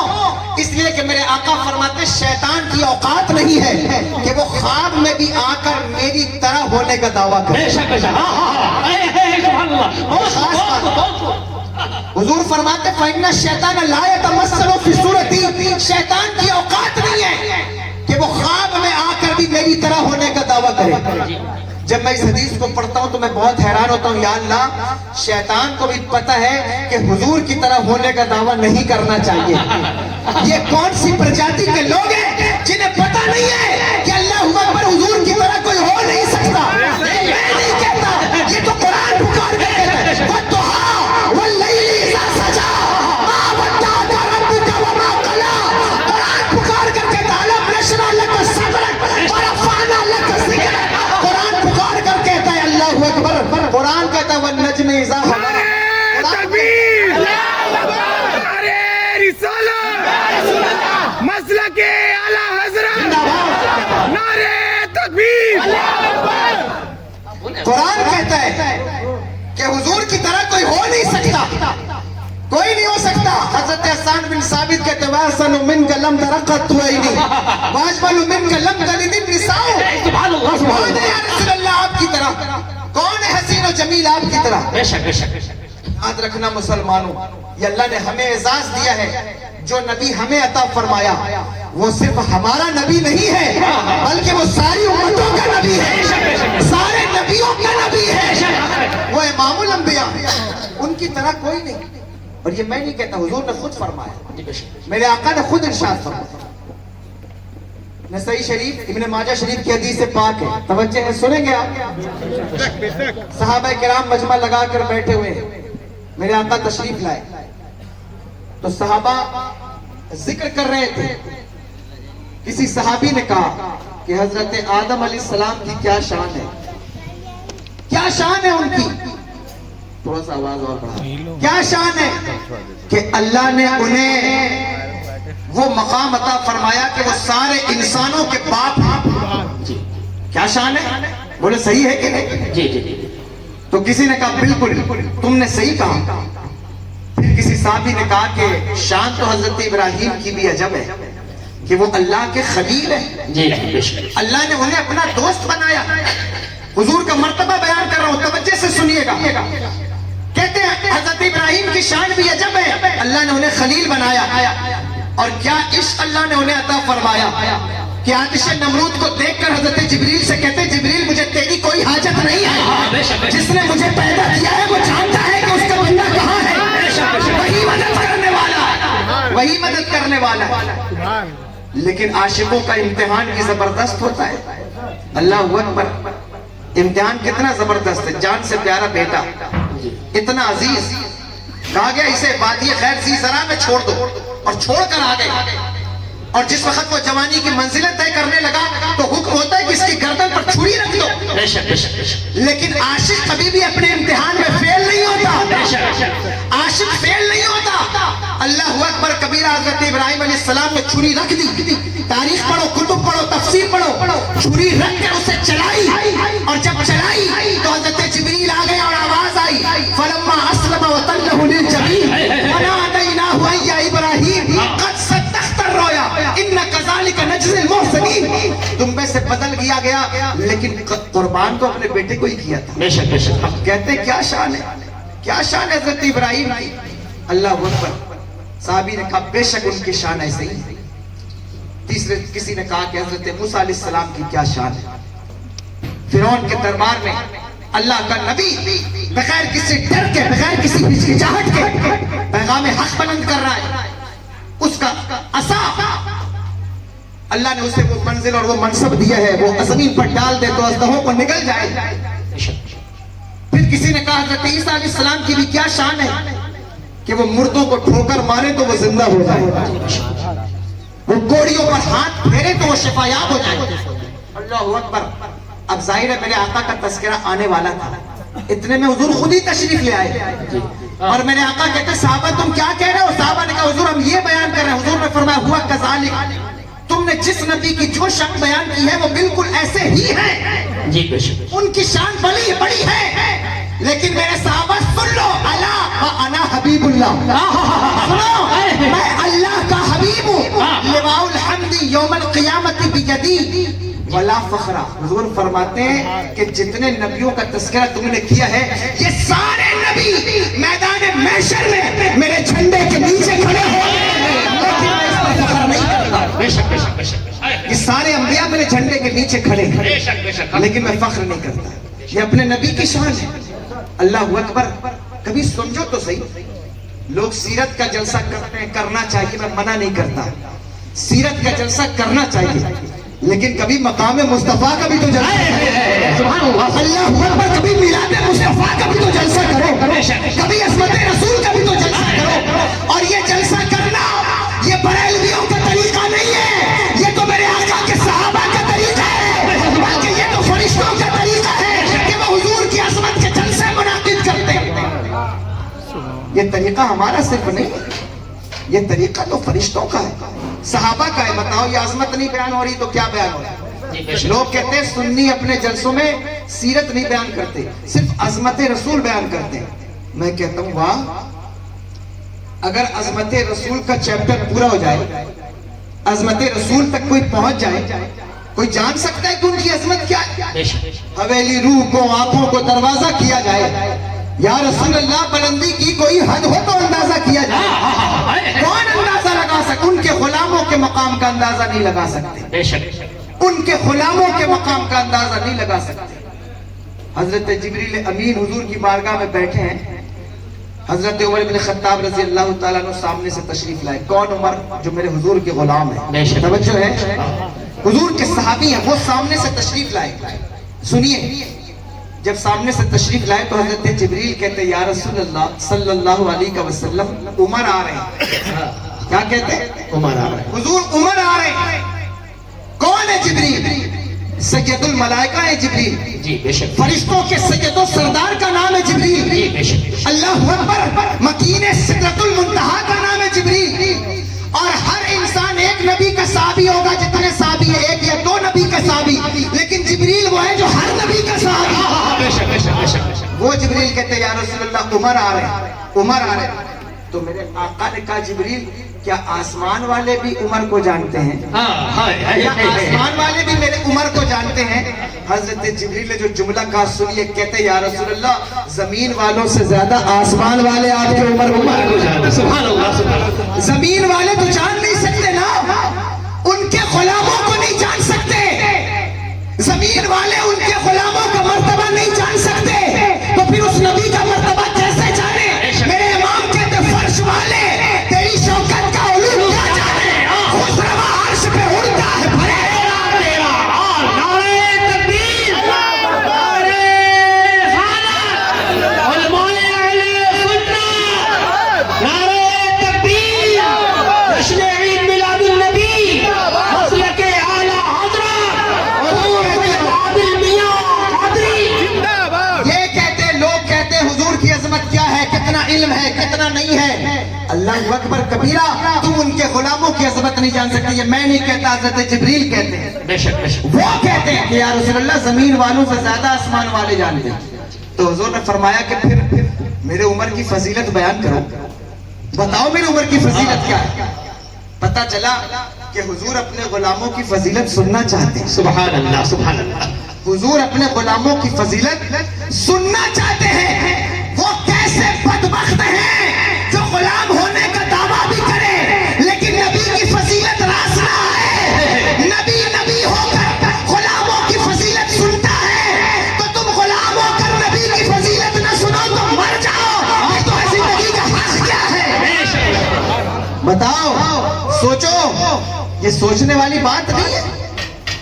اس لیے کہ میرے آقا فرماتے شیطان کی اوقات نہیں ہے کہ وہ خواب میں بھی آ کر میری طرح ہونے کا دعویٰ کرے. حضور فرماتے فإن الشیطان لا يتمثل فی صورتی, شیطان کی اوقات نہیں ہے کہ وہ خواب میں آ کر بھی میری طرح ہونے کا دعویٰ کرے. جب میں اس حدیث کو پڑھتا ہوں تو میں بہت حیران ہوتا ہوں, یا اللہ شیطان کو بھی پتہ ہے کہ حضور کی طرح ہونے کا دعویٰ نہیں کرنا چاہیے. یہ کون سی پرجاتی کے لوگ ہیں جنہیں پتہ نہیں ہے کہ اللہ اکبر حضور کی طرح کوئی ہو نہیں سکتا. میں نہیں کہتا, یہ تو قرآن پکار کے کہتا ہے وَالضُّحَىٰ وَاللَّيْلِ إِذَا سَجَىٰ مَا وَدَّعَكَ رَبُّكَ وَمَا قَلَىٰ. قرآن پکار کر کہتا ہے أَلَمْ نَشْرَحْ لَكَ صَدْرَكَ وَرَفَعْنَا لَكَ ذِكْرَكَ. قرآن پکار کر کہتا ہے اللہ اکبر. قرآن کہتا ہے وَالنَّجْمِ إِذَا هَوَىٰ. قرآن کہتا ہے کہ حضور کی طرح کوئی ہو نہیں سکتا, کوئی نہیں ہو سکتا. حضرت حسان بن ثابت کہتے ہیں وَأَحْسَنُ مِنْكَ لَمْ تَرَقَّتْ عَيْنِي وَأَجْمَلُ مِنْكَ لَمْ تَلِدِ النِّسَاءُ. کون ہے یا رسول اللہ آپ کی طرح, کون ہے حسین و جمیل آپ کی طرح. یاد رکھنا مسلمانوں, یہ اللہ نے ہمیں اعزاز دیا ہے. جو نبی ہمیں عطا فرمایا وہ صرف ہمارا نبی نہیں ہے بلکہ وہ ساری امتوں کا نبی ہے, سارے نبیوں کا نبی ہے. وہ امام الانبیاء ہے, ان کی طرح کوئی نہیں. اور یہ میں نہیں کہتا, حضور نے خود فرمایا, میرے آقا نے خود ارشاد فرمایا. نسائی شریف ابن ماجہ شریف کی حدیث پاک ہے, توجہ ہے, سنیں گے آپ. صحابہ کرام مجمع لگا کر بیٹھے ہوئے ہیں, میرے آقا تشریف لائے تو صحابہ ذکر کر رہے تھے. کسی صحابی نے کہا کہ حضرت آدم علیہ السلام کی کیا شان ہے, کیا شان ہے ان کی. تھوڑا سا آواز اور بڑھا. کیا شان ہے کہ اللہ نے انہیں وہ مقام عطا فرمایا کہ وہ سارے انسانوں کے باپ ہیں. کیا شان ہے, بولے صحیح ہے کہ نہیں. جی جی. تو کسی نے کہا بالکل تم نے صحیح کہا. پھر کسی صحابی نے کہا کہ شان تو حضرت ابراہیم کی بھی عجب ہے کہ وہ اللہ کے خلیل ہیں. جی اللہ نے انہیں اپنا دوست بنایا. حضور کا مرتبہ بیان کر رہا ہوں, توجہ سے سنیے گا. کہتے ہیں حضرت ابراہیم کی شان بھی عجب ہے, اللہ نے انہیں خلیل بنایا. اور کیا عشق اللہ نے انہیں عطا فرمایا کہ آتش نمرود کو دیکھ کر حضرت جبریل سے کہتے جبریل مجھے تیری کوئی حاجت نہیں ہے, جس نے مجھے پیدا کیا ہے وہ جانتا ہے کہ اس کا بندہ کہاں ہے, وہی مدد کرنے والا ہے, وہی مدد کرنے والا ہے. لیکن عاشقوں کا امتحان بھی زبردست ہوتا ہے. اللہ اکبر, امتحان کتنا زبردست ہے. جان سے پیارا بیٹا, اتنا عزیز, کہا گیا اسے وادی خیر سی زرا میں چھوڑ دو, اور چھوڑ کر آ گئے. اور جس وقت وہ جوانی کی منزلیں طے کرنے لگا تو حکم ہوتا ہے کہ اس کی گردن پر چھری رکھ دو. لیکن عاشق کبھی بھی اپنے امتحان میں فیل نہیں ہوتا, عاشق فیل نہیں ہوتا. اللہ اکبر کبیرہ, حضرت ابراہیم علیہ السلام نے چھری رکھ دی. تاریخ پڑھو, کتب پڑھو, تفسیر پڑھو, چھری رکھ کر اسے چلائی, اور جب چلائی دمبے سے بدل دیا گیا، لیکن قربان تو اپنے بیٹے کو ہی کیا تھا۔ بے شک بے شک کہتے ہیں کیا شان ہے، کیا شان ہے حضرت ابراہیم کی۔ اللہ اکبر۔ صحابی نے کہا بے شک ان کی شان ایسے ہی ہے۔ تیسرے کسی نے کہا کہ حضرت موسیٰ علیہ السلام کی کیا شان ہے۔ فرعون کے دربار میں اللہ کا نبی بغیر کسی ڈر کے، بغیر کسی ہچکچاہٹ کے پیغام حق بلند کر رہا ہے۔ اس کا عصا اللہ نے اسے وہ منزل اور وہ منصب دیا ہے، وہ زمین پر ڈال دے تو اژدہوں کو نگل جائے۔ پھر کسی نے کہا حضرت عیسیٰ علیہ السلام کی بھی کیا شان ہے کہ وہ مردوں کو ٹھوکر مارے تو وہ زندہ ہو جائے، وہ کوڑیوں پر ہاتھ پھیرے تو وہ شفا یاب ہو جائے۔ اللہ اکبر۔ اب ظاہر ہے میرے آقا کا تذکرہ آنے والا تھا، اتنے میں حضور خود ہی تشریف لے آئے اور میرے آقا کہتے صحابہ تم کیا کہہ رہے ہو؟ صحابہ نے کہا حضور ہم یہ بیان کر رہے ہیں۔ حضور نے فرمایا ہوا کذالک، تم نے جس نبی کی جو شان بیان کی ہے وہ بالکل ایسے ہی ہے، جی بے شک ان کی شان بڑی بڑی ہے، لیکن میرے صحابہ سن لو، الا وانا حبیب اللہ، سنو میں اللہ کا حبیب ہوں، لواء الحمد یوم القیامت بیدی ولا فخرا۔ حضور فرماتے ہیں کہ جتنے نبیوں کا تذکرہ تم نے کیا ہے یہ سارے نبی میدان محشر میں میرے جھنڈے کے نیچے کھڑے ہو، لیکن میں اس پر فخر نہیں کرتا۔ بے شک بے شک بے شک یہ سارے انبیاء میرے جھنڈے کے نیچے کھڑے بے شک بے شک لیکن میں فخر نہیں کرتا، یہ اپنے نبی کی شان ہے۔ اللہ اکبر۔ کبھی سمجھو تو صحیح، لوگ سیرت کا جلسہ کرتے ہیں، کرنا چاہیے، میں منع نہیں کرتا، سیرت کا جلسہ کرنا چاہیے، لیکن کبھی مقام مصطفیٰ کا بھی تو جلسہ کرو۔ اللہ اکبر۔ کبھی میلاد مصطفیٰ کا بھی تو جلسہ کرو، کبھی عصمت رسول کا بھی تو جلسہ کرو۔ اور یہ جلسہ کرنا یہ بریلویوں کا طریقہ نہیں ہے، یہ تو میرے آقا کے صحابہ کا طریقہ ہے، بلکہ یہ تو فرشتوں کا طریقہ ہے کہ وہ حضور کی عظمت کے جلسے منعقد کرتے ہیں۔ یہ طریقہ ہمارا صرف نہیں، یہ طریقہ تو فرشتوں کا ہے، صحابہ کا ہے۔ بتاؤ یہ عظمت نہیں بیان ہو رہی تو کیا بیان ہو رہا ہے؟ لوگ کہتے ہیں سنی اپنے جلسوں میں سیرت نہیں بیان کرتے، صرف عظمت رسول بیان کرتے ہیں۔ میں کہتا ہوں واہ، اگر عظمت رسول کا چیپٹر پورا ہو جائے، عظمت رسول تک کوئی پہنچ جائے، کوئی جان سکتا ہے کہ ان کی عظمت کیا ہے؟ حویلی روح کو آنکھوں کو دروازہ کیا جائے، یا رسول اللہ بلندی کی کوئی حد ہو تو اندازہ کیا جائے، کون اندازہ لگا سکتے؟ ان کے غلاموں کے مقام کا اندازہ نہیں لگا سکتے، بے شک ان کے غلاموں کے مقام کا اندازہ نہیں لگا سکتے۔ حضرت جبریل امین حضور کی بارگاہ میں بیٹھے ہیں، حضرت عمر بن خطاب رضی اللہ تعالیٰ عنہ سامنے سے تشریف لائے۔ کون عمر؟ جو میرے حضور کے غلام ہیں، توجہ ہے، حضور کے صحابی ہیں، وہ سامنے سے تشریف لائے۔ سنیے، جب سامنے سے تشریف لائے تو حضرت جبریل کہتے یا رسول اللہ صلی اللہ علیہ وسلم عمر آ رہے ہیں۔ کیا کہتے ہیں؟ عمر آ رہے ہیں، حضور عمر آ رہے ہیں۔ کون ہے جبریل؟ سید الملائکہ ہے جبریل، جی بے شک فرشتوں کے سید و سردار کا نام ہے جبریل۔ بے شک اللہ اکبر۔ مکین سدرۃ المنتہا کا نام ہے جبریل۔ اور ہر انسان ایک نبی کا صحابی ہوگا، جتنے صحابی ہیں ایک یا دو نبی کا صحابی، لیکن جبریل وہ ہے جو ہر نبی کا صحابی۔ بے شک بے شک بے شک وہ جبریل کہتے ہیں یا رسول اللہ عمر آ رہے ہیں، عمر آ رہے ہیں۔ تو میرے آقا نے کہا جبریل کیا آسمان والے بھی عمر کو جانتے ہیں؟ کیا آسمان والے بھی میرے عمر کو جانتے ہیں؟ حضرت جبریل نے جو جملہ کہا سنیے، کہتے یا رسول اللہ زمین والوں سے زیادہ آسمان والے آپ کے عمر کو جانتے ہیں۔ سبحان اللہ سبحان اللہ۔ زمین والے تو جان نہیں سکتے نا، ان کے غلاموں کو نہیں جان سکتے، زمین والے ان کے غلاموں کا مرتبہ نہیں جان سکتے، تو پھر اس نبی کا مرتبہ کیسے جانے؟ میرے امام کہتے فرش والے تیری شوکت کا علوم کیا جانے، خسروا عرش پہ اڑتا ہے بھرے تیرا اور نعرہ تکبیر، نعرہ رسالت، علماء اہل سنت، نعرہ تکبیر، جشن عید میلاد النبی، مسلک اعلی حضرت حضور عادل میاں قادری۔ یہ کہتے لوگ کہتے حضور کی عظمت کیا ہے، کتنا علم ہے، کتنا نہیں ہے۔ اللہ اکبر کبیرہ، تم ان کے غلاموں کی عظمت نہیں جان سکتے، یہ میں نہیں کہتا، حضرت جبریل کہتے ہیں۔ بے شک بے شک وہ کہتے ہیں کہ یا رسول اللہ زمین والوں سے زیادہ آسمان والے جانتے ہیں۔ تو حضور نے فرمایا کہ پھر میرے عمر کی فضیلت بیان کرو، بتاؤ میرے عمر کی فضیلت کیا ہے۔ پتہ چلا کہ حضور اپنے غلاموں کی فضیلت سننا چاہتے ہیں. سبحان اللہ سبحان اللہ. حضور اپنے غلاموں کی فضیلت سننا چاہتے ہیں. وہ کیسے بدبخت ہیں جو غلام ہونے کا دعویٰ بھی کرے لیکن نبی کی فضیلت راس نہ آئے. نبی ہو کر غلاموں کی فضیلت سنتا ہے تو تم غلام ہو کر نبی کی فضیلت نہ سنو تو مر جاؤ. یہ تو زندگی کا حق کیا ہے؟ بتاؤ, سوچو. یہ سوچنے والی بات نہیں ہے.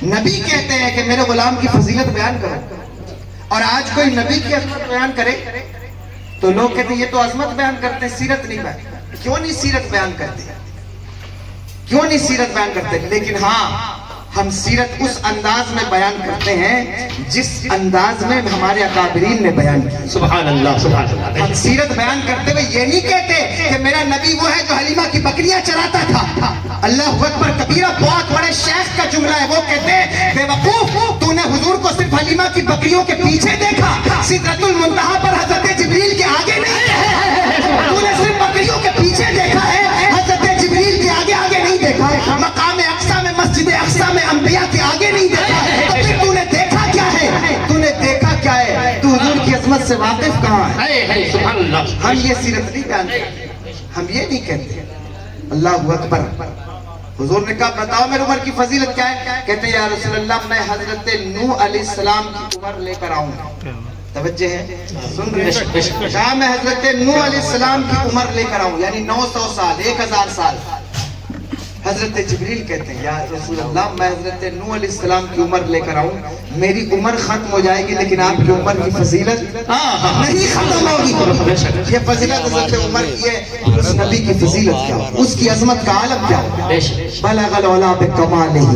نبی کہتے ہیں کہ میرے غلام کی فضیلت بیان کرو, اور آج کوئی نبی کی عظمت بیان کرے تو لوگ کہتے ہیں یہ تو عظمت بیان کرتے ہیں, سیرت نہیں بیان. کیوں نہیں سیرت بیان کرتے؟ کیوں نہیں سیرت بیان کرتے؟ لیکن ہاں, ہم سیرت اس انداز میں بیان کرتے ہیں جس انداز میں ہمارے اکابرین نے بیان کی. سبحان اللہ سبحان اللہ. ہم سیرت بیان کرتے ہوئے یہ نہیں کہتے کہ میرا نبی وہ ہے جو حلیمہ کی بکریاں چراتا تھا. اللہ اکبر کبیرہ, بہت بڑے شیخ کا جملہ ہے. وہ کہتے ہیں بے وقوف, تو نے حضور کو صرف حلیمہ کی بکریوں کے پیچھے دیکھا, سدرۃ المنتہا پر حضرت جبریل کے آگے نہیں دیکھا. تو نے صرف بکریوں کے پیچھے دیکھا ہے, حضرت جبریل کے آگے آگے نہیں دیکھا. مقام اقصیٰ میں, مسجد اقصیٰ میں انبیاء کے آگے نہیں دیکھا. تو پھر تو نے دیکھا کیا ہے؟ تو نے دیکھا کیا ہے؟ تو حضور کی عظمت سے واقف کہاں ہے؟ سبحان اللہ. ہم یہ سیرت نہیں بیان کرتے, ہم یہ نہیں کہتے. اللہ اکبر. حضور نے کہا بتاؤ میری عمر کی فضیلت کیا ہے؟ کہتے ہیں یا رسول اللہ میں حضرت نوح علیہ السلام کی عمر لے کر آؤں. توجہ ہے, سن رہے ہیں؟ کہا میں حضرت نوح علیہ السلام کی عمر لے کر آؤں, یعنی 900 سال, 1000 سال. حضرت جبریل کہتے ہیں یا رسول اللہ میں حضرت نوح علیہ السلام کی عمر لے کر آؤں, میری عمر ختم ہو جائے گی لیکن آپ کی عمر کی فضیلت نہیں ختم ہوگی. یہ فضیلت حضرت عمر کی ہے, اس نبی کی فضیلت کیا, اس کی عظمت کا عالم کیا. بلغ العلا بکمالہ,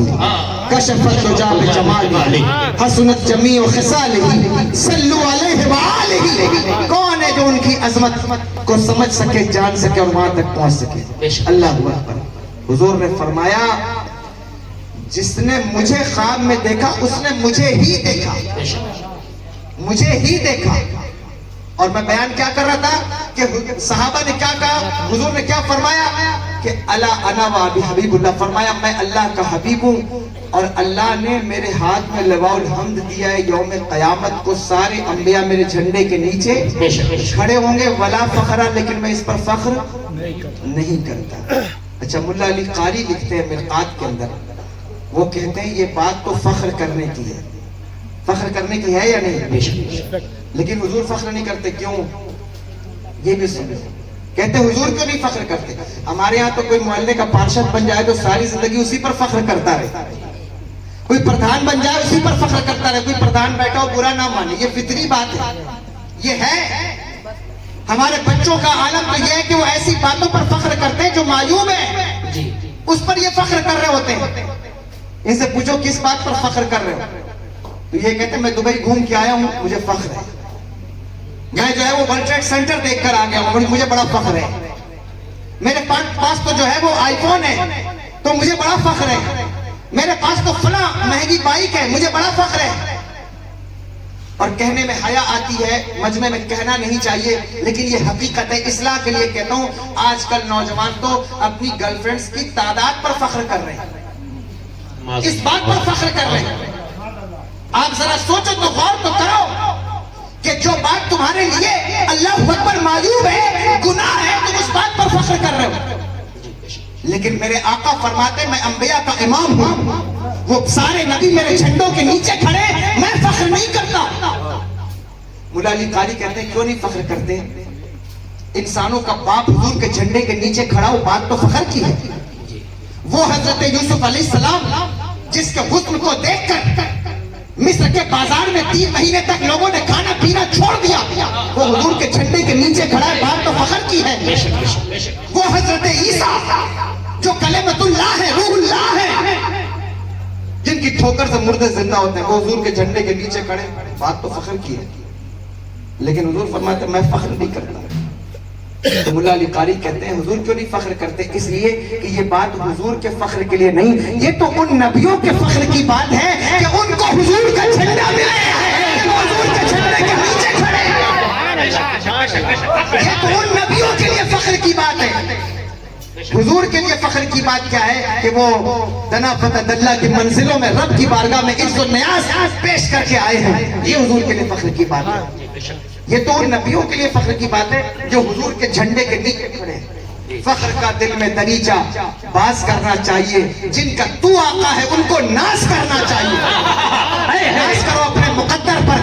کشف الدجا بجمالہ, حسنت جمیع خصالہ, صلوا علیہ وآلہ. کون ہے جو ان کی عظمت کو سمجھ سکے, جان سکے اور وہاں تک پہنچ سکے؟ اللہ اکبر. حضور نے فرمایا جس نے مجھے خواب میں دیکھا اس نے مجھے ہی دیکھا, مجھے ہی دیکھا. اور میں بیان کیا کر رہا تھا کہ صحابہ نے کیا کہا, حضور نے کیا فرمایا کہ الا انا و ابی حبیب اللہ. فرمایا میں اللہ کا حبیب ہوں اور اللہ نے میرے ہاتھ میں لواء الحمد دیا ہے. یوم قیامت کو سارے انبیاء میرے جھنڈے کے نیچے کھڑے ہوں گے. ولا فخرا, لیکن میں اس پر فخر نہیں کرتا. اچھا, ملا علی قاری لکھتے ہیں مرقات کے اندر, وہ کہتے ہیں یہ بات تو فخر کرنے کی ہے. فخر کرنے کی ہے یا نہیں؟ لیکن حضور فخر نہیں کرتے. کیوں؟ یہ بھی سنیں. کہتے حضور کیوں نہیں فخر کرتے؟ ہمارے ہاں تو کوئی محلے کا پارشد بن جائے تو ساری زندگی اسی پر فخر کرتا رہے, کوئی پردھان بن جائے اسی پر فخر کرتا رہے, کوئی پردھان بیٹھا ہو برا نہ مانے. یہ فطری بات ہے, یہ ہے. ہمارے بچوں کا عالم تو یہ ہے کہ وہ ایسی باتوں پر فخر کرتے ہیں جو معیوب ہے, اس پر یہ فخر کر رہے ہوتے ہیں. ان سے پوچھو کس بات پر فخر کر رہے ہو, تو یہ کہتے ہیں میں دبئی گھوم کے آیا ہوں, مجھے فخر ہے. میں جو ہے وہ ورلڈ ٹریڈ سینٹر دیکھ کر آ گیا ہوں, مجھے بڑا فخر ہے. میرے پاس تو جو ہے وہ آئی فون ہے تو مجھے بڑا فخر ہے. میرے پاس تو فلاں مہنگی بائک ہے, مجھے بڑا فخر ہے. اور کہنے میں حیا آتی ہے, مجمع میں کہنا نہیں چاہیے, لیکن یہ حقیقت ہے. اصلاح کے لیے کہتا ہوں, آج کل نوجوان تو اپنی گرل فرینڈز کی تعداد پر فخر کر رہے ہیں, اس بات پر فخر کر رہے ہیں. آپ ذرا سوچو تو غور تو کرو کہ جو بات تمہارے لیے اللہ اکبر معیوب ہے, گناہ ہے, تم اس بات پر فخر کر رہے ہو. لیکن میرے آقا فرماتے میں انبیاء کا امام ہوں, وہ سارے نبی میرے جھنڈوں کے نیچے کھڑے, میں فخر نہیں کرتا. مولا علی قاری کہتے ہیں کیوں نہیں فخر کرتے؟ انسانوں کا باپ حضور کے جھنڈے کے نیچے کھڑا ہو, بات تو فخر کی ہے. وہ حضرت یوسف علیہ السلام جس کے حسن کو دیکھ کر مصر کے بازار میں 3 مہینے تک لوگوں نے کھانا پینا چھوڑ دیا, وہ حضور کے جھنڈے کے نیچے کھڑا ہے, بات تو فخر کی ہے. وہ حضرت عیسیٰ جو کلمۃ اللہ ہے, روح اللہ ہے, جن کی ٹھوکر سے مردے زندہ ہوتے ہیں, وہ حضور کے جھنڈے کے نیچے کھڑے, بات تو فخر کی ہے. لیکن حضور فرماتے ہیں میں فخر نہیں کرتا. تو مولا علی قاری کہتے ہیں حضور کیوں نہیں فخر کرتے؟ اس لیے کہ یہ بات حضور کے فخر کے لیے نہیں, یہ تو ان نبیوں کے فخر کی بات ہے کہ ان کو حضور کا جھنڈا ملا ہے, وہ حضور کے جھنڈے کے نیچے کھڑے ہیں. یہ تو ان نبیوں کے لیے فخر کی بات ہے. حضور کے لیے فخر کی بات کیا ہے کہ وہ دنا فتح اللہ کی منزلوں میں رب کی بارگاہ میں عز و نیاز پیش کر کے آئے ہیں. یہ حضور کے لیے فخر کی بات ہے. یہ تو ان نبیوں کے لیے فخر کی بات ہے جو حضور کے جھنڈے کے نیچے کھڑے ہیں. فخر کا دل میں دریچہ باز کرنا چاہیے. جن کا تو آقا ہے ان کو ناز کرنا چاہیے. ناز کرو اپنے مقدر پر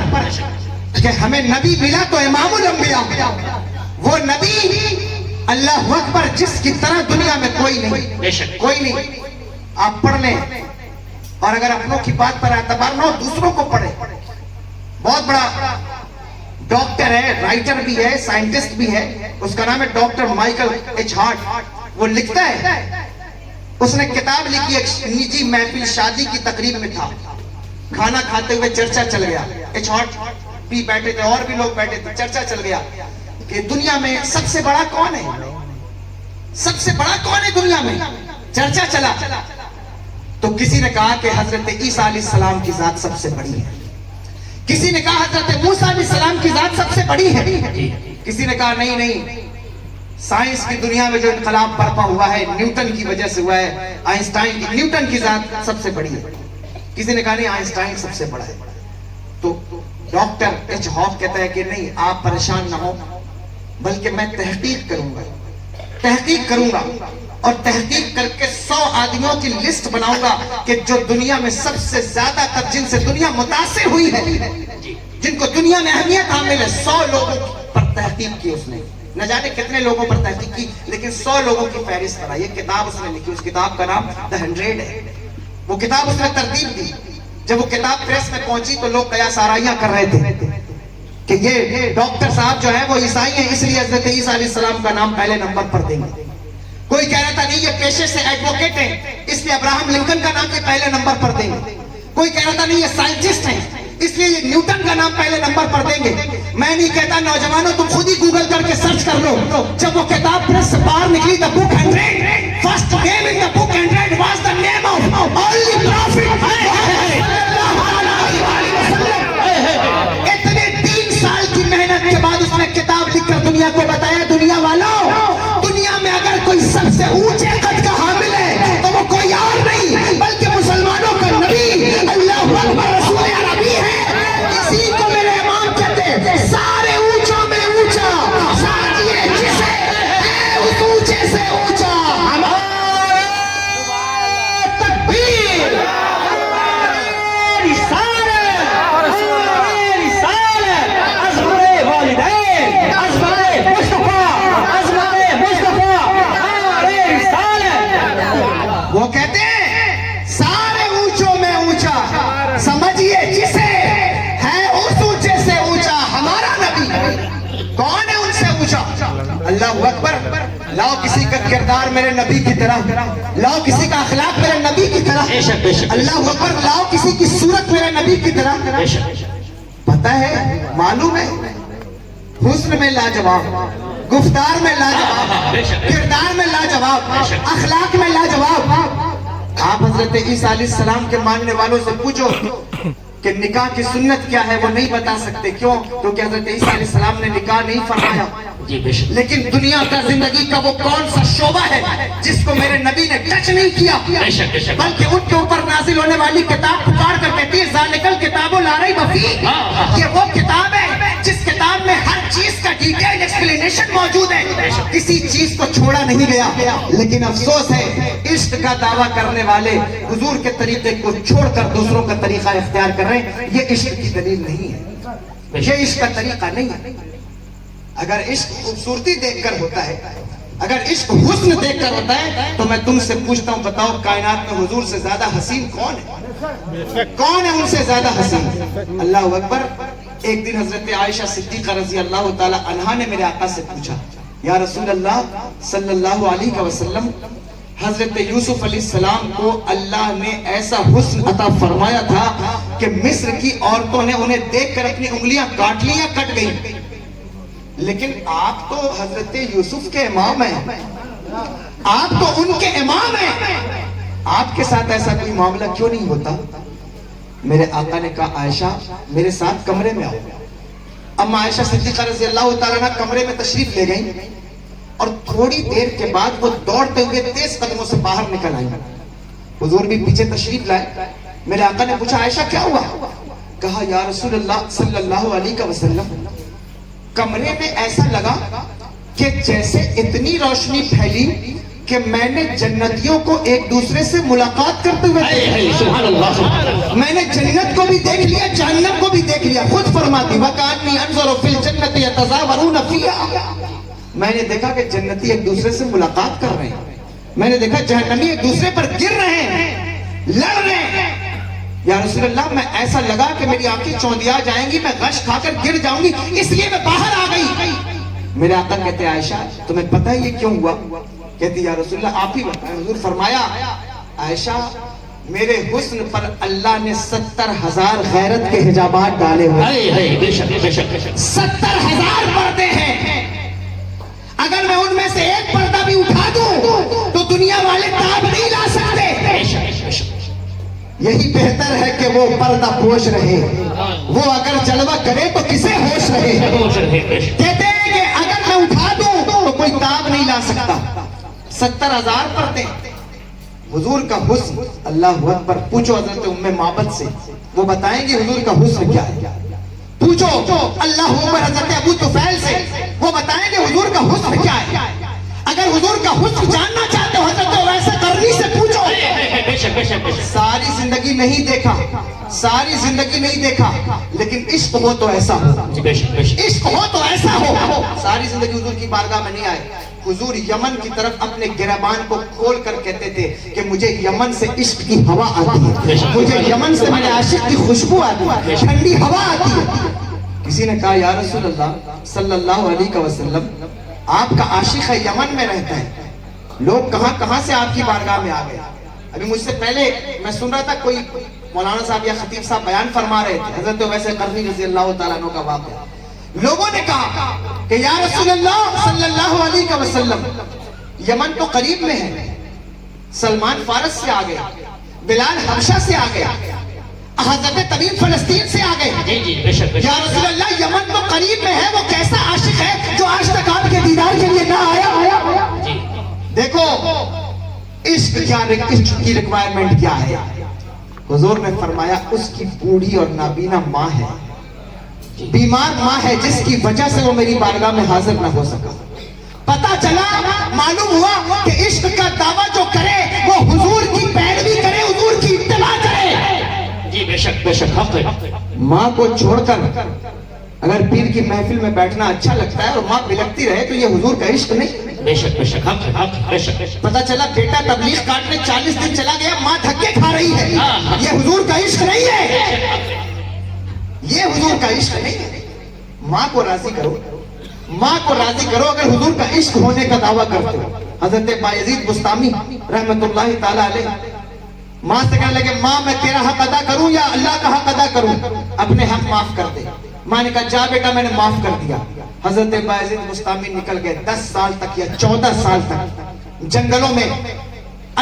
کہ ہمیں نبی ملا تو امام الانبیاء. وہ نبی اللہ اکبر جس کی طرح دنیا میں کوئی نہیں, کوئی نہیں. آپ پڑھ لیں اور اگر اپنوں کی بات پر اعتبار نہ ہو دوسروں کو پڑھیں. بہت بڑا ڈاکٹر ہے, رائٹر بھی ہے, سائنٹسٹ بھی ہے. اس کا نام ہے ڈاکٹر مائیکل ایچ ہارٹ. وہ لکھتا ہے, اس نے کتاب لکھی. ایک نجی محفل شادی کی تقریب میں تھا, کھانا کھاتے ہوئے چرچا چل گیا. ایچ ہارٹ بھی بیٹھے تھے اور بھی لوگ بیٹھے تھے. چرچا چل گیا کہ دنیا میں سب سے بڑا کون ہے, سب سے بڑا کون ہے دنیا میں. چرچا چلا تو کسی نے کہا کہ حضرت عیسیٰ علیہ السلام کی ذات سب سے بڑی ہے. کسی نے کہا حضرت موسیٰ علیہ السلام کی ذات سب سے بڑی ہے. کسی نے کہا نہیں, سائنس کی دنیا میں جو انقلاب برپا ہوا ہے نیوٹن کی وجہ سے ہوا ہے, آئنسٹائن کی, نیوٹن کی ذات سب سے بڑی ہے. کسی نے کہا نہیں, آئنسٹائن سب سے بڑا ہے. تو ڈاکٹر ایچ ہارٹ کہتا ہے کہ نہیں, آپ پریشان نہ ہو, بلکہ میں تحقیق کروں گا اور تحقیق کر کے 100 آدمیوں کی لسٹ بناؤں گا کہ جو دنیا میں سب سے زیادہ تر جن سے دنیا متاثر ہوئی ہے, جن کو دنیا میں اہمیت حاصل ہے. 100 لوگوں پر تحقیق کی اس نے, نہ جانے کتنے لوگوں پر تحقیق کی, لیکن 100 لوگوں کی فہرست بنائی. یہ کتاب اس نے لکھی. اس کتاب کا نام The 100 ہے. وہ کتاب اس نے ترتیب دی. جب وہ کتاب پریس میں پہنچی تو لوگ قیاس آرائیاں کر رہے تھے کہ یہ ڈاکٹر صاحب جو ہے وہ عیسائی ہیں, اس لیے حضرت عیسیٰ علیہ السلام کا نام پہلے نمبر پر دیں گے. کوئی کہہ رہا تھا نہیں, یہ پیشے سے ایڈوکیٹ ہیں اس لیے ابراہم لنکن کا نام یہ پہلے نمبر پر دیں گے. کوئی کہہ رہا تھا نہیں, یہ سائنٹسٹ ہیں اس لیے یہ نیوٹن کا نام پہلے نمبر پر دیں گے. میں نہیں کہتا, نوجوانوں تم خود ہی گوگل کر کے سرچ کر لو. جب وہ کتاب پریس سے باہر نکلی, The Book 100, first name in the Book 100 was the name of only prophet. اتنے 3 سال کی محنت کے بعد اس نے کتاب لکھ کر دنیا کو بتایا, دنیا والوں, دنیا میں اگر کوئی سب سے اونچے قد کا حامل ہے تو وہ کوئی اور نہیں بلکہ مسلمانوں کا نبی اللہ اکبر رسول عربی ہے. اسی کو میرے امام کہتے ہیں سارے اونچوں میں اونچا, ساتھیے جسے ہے اس اونچے سے اونچا. ہمارے تکبیر, وہ کہتے ہیں سارے اونچوں میں اونچا, سمجھیے جسے ہے اس اونچے سے اونچا ہمارا نبی. کون ہے ان سے اونچا؟ اللہ اکبر. لاؤ کسی کا کردار میرے نبی کی طرح, لاؤ کسی کا اخلاق میرے نبی کی طرح. اللہ اکبر. لاؤ کسی کی صورت میرے نبی کی طرح. پتہ ہے, معلوم ہے, حسن میں لاجواب, گفتار میں لاجواب, کردار میں لاجواب, اخلاق میں لاجواب. آپ حضرت عیسیٰ علیہ السلام کے ماننے والوں سے پوچھو کہ نکاح کی سنت کیا ہے, وہ نہیں بتا سکتے. کیوں؟ کیونکہ حضرت عیسیٰ علیہ السلام نے نکاح نہیں فرمایا. لیکن دنیا کا زندگی کا وہ کون سا شعبہ ہے جس کو میرے نبی نے ٹچ نہیں کیا, بلکہ ان کے اوپر نازل ہونے والی کتاب پکار کر کہتی ہے ذالکل کتاب لا ریب فیہ. یہ وہ کتاب ہے جس کتاب میں ہر چیز کا ڈیٹیل ایکسپلینیشن موجود ہے, کسی چیز کو چھوڑا نہیں گیا. لیکن افسوس ہے عشق کا دعویٰ کرنے والے حضور کے طریقے کو چھوڑ کر دوسروں کا طریقہ اختیار کر رہے ہیں. یہ عشق کی دلیل نہیں ہے, یہ عشق کا طریقہ نہیں ہے. اگر عشق خوبصورتی دیکھ کر ہوتا ہے, اگر عشق حسن دیکھ کر ہوتا ہے, تو میں تم سے پوچھتا ہوں, بتاؤ کائنات میں حضور سے زیادہ حسین کون ہے؟ کون ہے ان سے زیادہ حسین؟ اللہ اکبر. ایک دن حضرت عائشہ صدیقہ رضی اللہ تعالی عنہا نے میرے آقا سے پوچھا, یا رسول اللہ صلی اللہ علیہ وسلم, حضرت یوسف علیہ السلام کو اللہ نے ایسا حسن عطا فرمایا تھا کہ مصر کی عورتوں نے انہیں دیکھ کر اپنی انگلیاں کاٹ لی یا کٹ گئی, لیکن آپ تو حضرت یوسف کے امام ہیں, آپ تو ان کے امام ہیں, آپ کے ساتھ ایسا کوئی معاملہ کیوں نہیں ہوتا؟ میرے آقا نے کہا, عائشہ میرے ساتھ کمرے میں آؤ. اما عائشہ صدیقہ رضی اللہ تعالیٰ عنہ کمرے میں تشریف لے گئیں اور تھوڑی دیر کے بعد وہ دوڑتے ہوئے تیز قدموں سے باہر نکل آئی. حضور بھی پیچھے تشریف لائے. میرے آقا نے پوچھا عائشہ کیا ہوا؟ کہا یا رسول اللہ صلی اللہ علیہ وسلم کمرے میں ایسا لگا کہ جیسے اتنی روشنی پھیلی کہ میں نے جنتیوں کو ایک دوسرے سے ملاقات کرتے ہوئے دیکھا. میں نے جنت کو بھی دیکھ لیا, جہنم کو بھی دیکھ لیا. خود فرماتی وَكَأَنِّي أَنظُرُ فِي الْجَنَّةِ يَتَزَاوَرُونَ فِيهَا. میں نے دیکھا کہ جنتی ایک دوسرے سے ملاقات کر رہے ہیں. میں نے دیکھا جہنمی ایک دوسرے پر گر رہے ہیں, لڑ رہے ہیں. یا رسول اللہ میں ایسا لگا کہ میری آنکھیں چوندیا جائیں گی, میں غش کھا کر گر جاؤں گی, اس لیے میں باہر آ گئی. میرے آقا کہتے ہیں عائشہ تمہیں پتہ ہے یہ کیوں ہوا؟ کہتی یا رسول اللہ آپ ہی بتائیں. حضور فرمایا عائشہ میرے حسن پر اللہ نے 70,000 غیرت کے حجابات ڈالے ہوئے. 70,000 پردے ہیں. اگر میں ان میں سے ایک پردہ بھی اٹھا دوں تو دنیا والے تاب نہیں لا سکتے. یہی بہتر ہے کہ وہ پردہ پوش رہے, وہ اگر جلوہ کرے تو کسے ہوش رہے. کہتے ہیں کہ اگر میں اٹھا دوں تو کوئی تاب نہیں لا سکتا. 70,000 پردے. حضور کا حسن اللہ اکبر. پوچھو حضرت ام معبد سے, وہ بتائیں گے حضور کا حسن کیا ہے. پوچھو اللہ اکبر حضرت ابو طفیل سے, وہ بتائیں گے حضور کا حسن کیا ہے. اگر حضور کا حسن جاننا چاہتے ہو حضرت ویسے کرنی سے پوچھو. ساری زندگی نہیں دیکھا, ساری زندگی نہیں دیکھا, لیکن عشق ہو تو ایسا ہو, عشق ہو تو ایسا ہو. ساری زندگی حضور کی بارگاہ میں نہیں آئے. حضور یمن کی طرف اپنے گریبان کو کھول کر کہتے تھے کہ مجھے یمن سے عشق کی ہوا آتی ہے, مجھے یمن سے میرے عاشق کی خوشبو آتی ہے, ٹھنڈی ہوا آتی ہے. کسی نے کہا یا رسول اللہ صلی اللہ علیہ وسلم آپ کا عاشق ہے یمن میں رہتا ہے, لوگ کہاں کہاں سے آپ کی بارگاہ میں آ گئے. ابھی مجھ سے پہلے میں سن رہا تھا کوئی مولانا صاحب یا خطیب صاحب بیان فرما رہے تھے حضرت ویسے قرنی رضی اللہ تعالیٰ عنہ کا واقعہ. لوگوں نے کہا کہ یا رسول اللہ صلی اللہ علیہ وسلم یمن تو قریب میں ہے, سلمان فارس سے آ گئے, بلال حبشہ سے آ گئے, حضرت طبیب فلسطین سے آ گئے. یا رسول اللہ یمن تو قریب میں ہے, وہ کیسا عاشق ہے جو آج تک آپ کے دیدار کے لیے نہ آیا. دیکھو عشق کیا, عشق کی ریکوائرمنٹ کیا ہے. حضور نے فرمایا اس کی بوڑھی اور نابینا ماں ہے, بیمار ماں ہے, جس کی وجہ سے وہ میری بارگاہ میں حاضر نہ ہو سکا. پتا چلا, معلوم ہوا کہ عشق کا دعویٰ جو کرے وہ حضور کی پیروی کرے, حضور کی اتباع کرے. جی بے شک حق ہے. ماں کو چھوڑ کر اگر پیر کی محفل میں بیٹھنا اچھا لگتا ہے اور ماں بلکتی رہے تو یہ حضور کا عشق نہیں. بے شک حق ہے, بے شک. پتا چلا بیٹا تبلیغ کاٹنے 40 دن چلا گیا, ماں دھکے کھا رہی ہے. یہ حضور کا عشق نہیں ہے, یہ حضور کا عشق نہیں ہے. ماں کو راضی کرو, ماں کو راضی کرو اگر حضور کا عشق ہونے کا دعویٰ کرتے ہو. حضرت بایزید بستامی رحمت اللہ تعالی علیہ ماں سے کہنے لگے ماں میں تیرا حق ادا کروں یا اللہ کا حق ادا کروں, اپنے حق معاف کر دے. ماں نے کہا جا بیٹا میں نے معاف کر دیا. حضرت بایزید بستامی نکل گئے. 10 سال تک یا 14 سال تک جنگلوں میں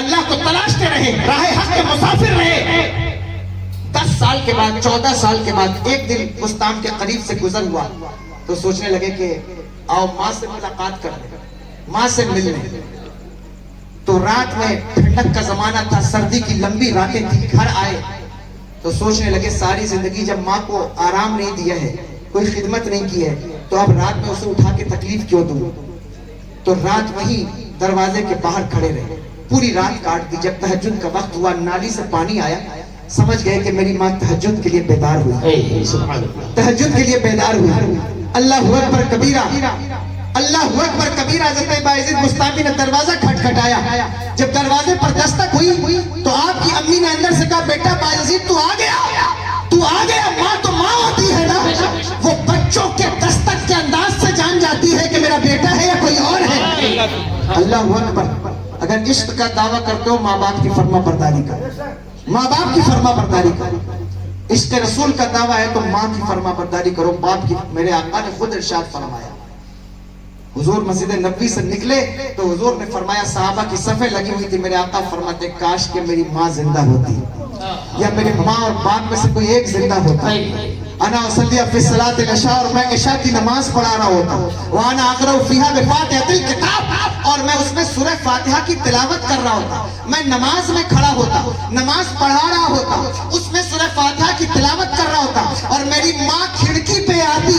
اللہ کو تلاشتے رہے, راہ حق کے مسافر رہے. 10 سال کے بعد 14 سال کے بعد ایک دن بستان کے قریب سے گزر ہوا تو سوچنے لگے کہ آؤ ماں سے ملاقات کر لیں, ماں سے مل لیں. تو رات میں ٹھنڈک کا زمانہ تھا, سردی کی لمبی راتیں تھی. گھر آئے تو سوچنے لگے ساری زندگی جب ماں کو آرام نہیں دیا ہے, کوئی خدمت نہیں کی ہے, تو اب رات میں اسے اٹھا کے تکلیف کیوں دوں. تو رات وہیں دروازے کے باہر کھڑے رہے, پوری رات کاٹ دی. جب تہجد کا وقت ہوا نالی سے پانی آیا, سمجھ گئے کہ میری ماں تہجد کے لیے بیدار ہوئی, تہجد کے لیے بیدار ہوئی. اللہ اکبر کبیرہ, اللہ اکبر کبیرہ. حضرت بایزید بستامی نے دروازہ کھٹکھٹایا. جب دروازے پر دستک ہوئی تو آپ کی امی نے اندر سے کہا بیٹا بایزید تو آ گیا, تو آ گیا. ماں تو ماں ہوتی ہے نا, وہ بچوں کے دستک کے انداز سے جان جاتی ہے کہ میرا بیٹا ہے یا کوئی اور ہے. اللہ اکبر. اگر عشق کا دعویٰ کرتے ہو ماں باپ کی فرما برداری کرو, ماں باپ کی فرما برداری کرو. عشق رسول کا دعویٰ ہے تو ماں کی فرما برداری کرو, باپ کی. میرے آقا نے خود ارشاد فرمایا, حضور مسجد نبوی سے نکلے تو حضور نے فرمایا صحابہ کی صفیں لگی ہوئی تھی, میرے آقا فرماتے کاش کہ میری ماں زندہ ہوتی یا میری ماں اور باپ میں سے کوئی ایک زندہ ہوتا. انا اصلی فی الصلاۃ العشاء, اور میں عشاء کی نماز پڑھا رہا ہوتا. وانا اقرأ فیہا بفاتحۃ الکتاب, اور میں اس میں سورہ فاتحہ کی تلاوت کر رہا ہوتا, میں نماز میں کھڑا ہوتا, نماز پڑھا رہا ہوتا, اس میں سورہ فاتحہ کی تلاوت کر رہا ہوتا, اور میری ماں کھڑکی پہ آتی,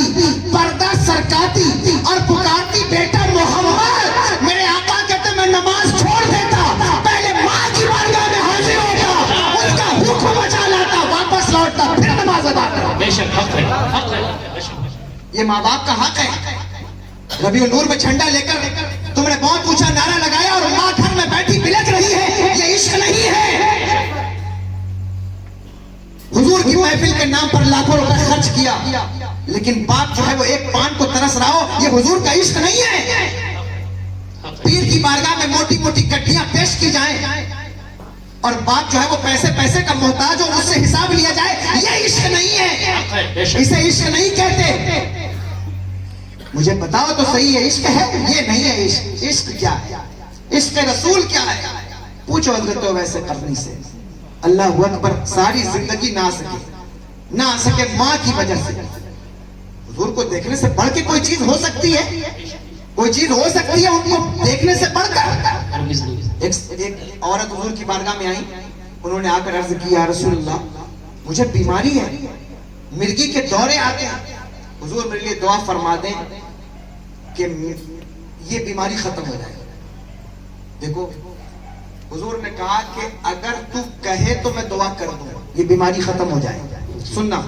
پردہ سرکاتی اور پکارتی بیٹا محمد. میرے آقا کہتے میں نماز چھوڑ دیتا, پہلے ماں کی بارگاہ میں حاضر ہوتا, ان کا حکم بجا لاتا, واپس لوٹتا, پھر نماز ادا کرتا. بے شک حق ہے, حق ہے. یہ ماں باپ کا حق ہے. ربیع النور میں جھنڈا لے کر تم نے بہت اونچا نعرہ لگایا اور ماں گھر میں بیٹھی بلک رہی ہے, یہ عشق نہیں ہے. حضور کی محفل کے نام پر لاکھوں روپے خرچ کیا, لیکن باپ جو ہے وہ ایک پان کو ترس رہا ہو, یہ حضور کا عشق نہیں ہے. پیر کی بارگاہ میں موٹی موٹی کٹیاں پیش کی جائیں اور باپ جو ہے وہ پیسے کا محتاج ہو, اس سے حساب لیا جائے, یہ عشق نہیں ہے. اسے عشق نہیں کہتے. مجھے بتاؤ تو صحیح, ہے عشق ہے یہ نہیں ہے عشق. عشق کیا ہے؟ عشق رسول کیا ہے؟ پوچھو حضرت ویسے کرنی سے. اللہ اکبر. ساری زندگی نہ آ سکے ماں کی وجہ سے. حضور کو دیکھنے سے بڑھ کے کوئی چیز ہو سکتی ہے؟ کوئی چیز ہو سکتی ہے ان کو دیکھنے سے بڑھ کر؟ ایک عورت حضور کی بارگاہ میں آئی, انہوں نے آ کر عرض کی, یا رسول اللہ مجھے بیماری ہے, مرگی کے دورے آتے ہیں, حضور میرے لیے دعا فرما دیں کہ یہ بیماری ختم ہو جائے. دیکھو حضور نے کہا کہ اگر تو کہے تو میں دعا کر دوں یہ بیماری ختم ہو جائے. سننا,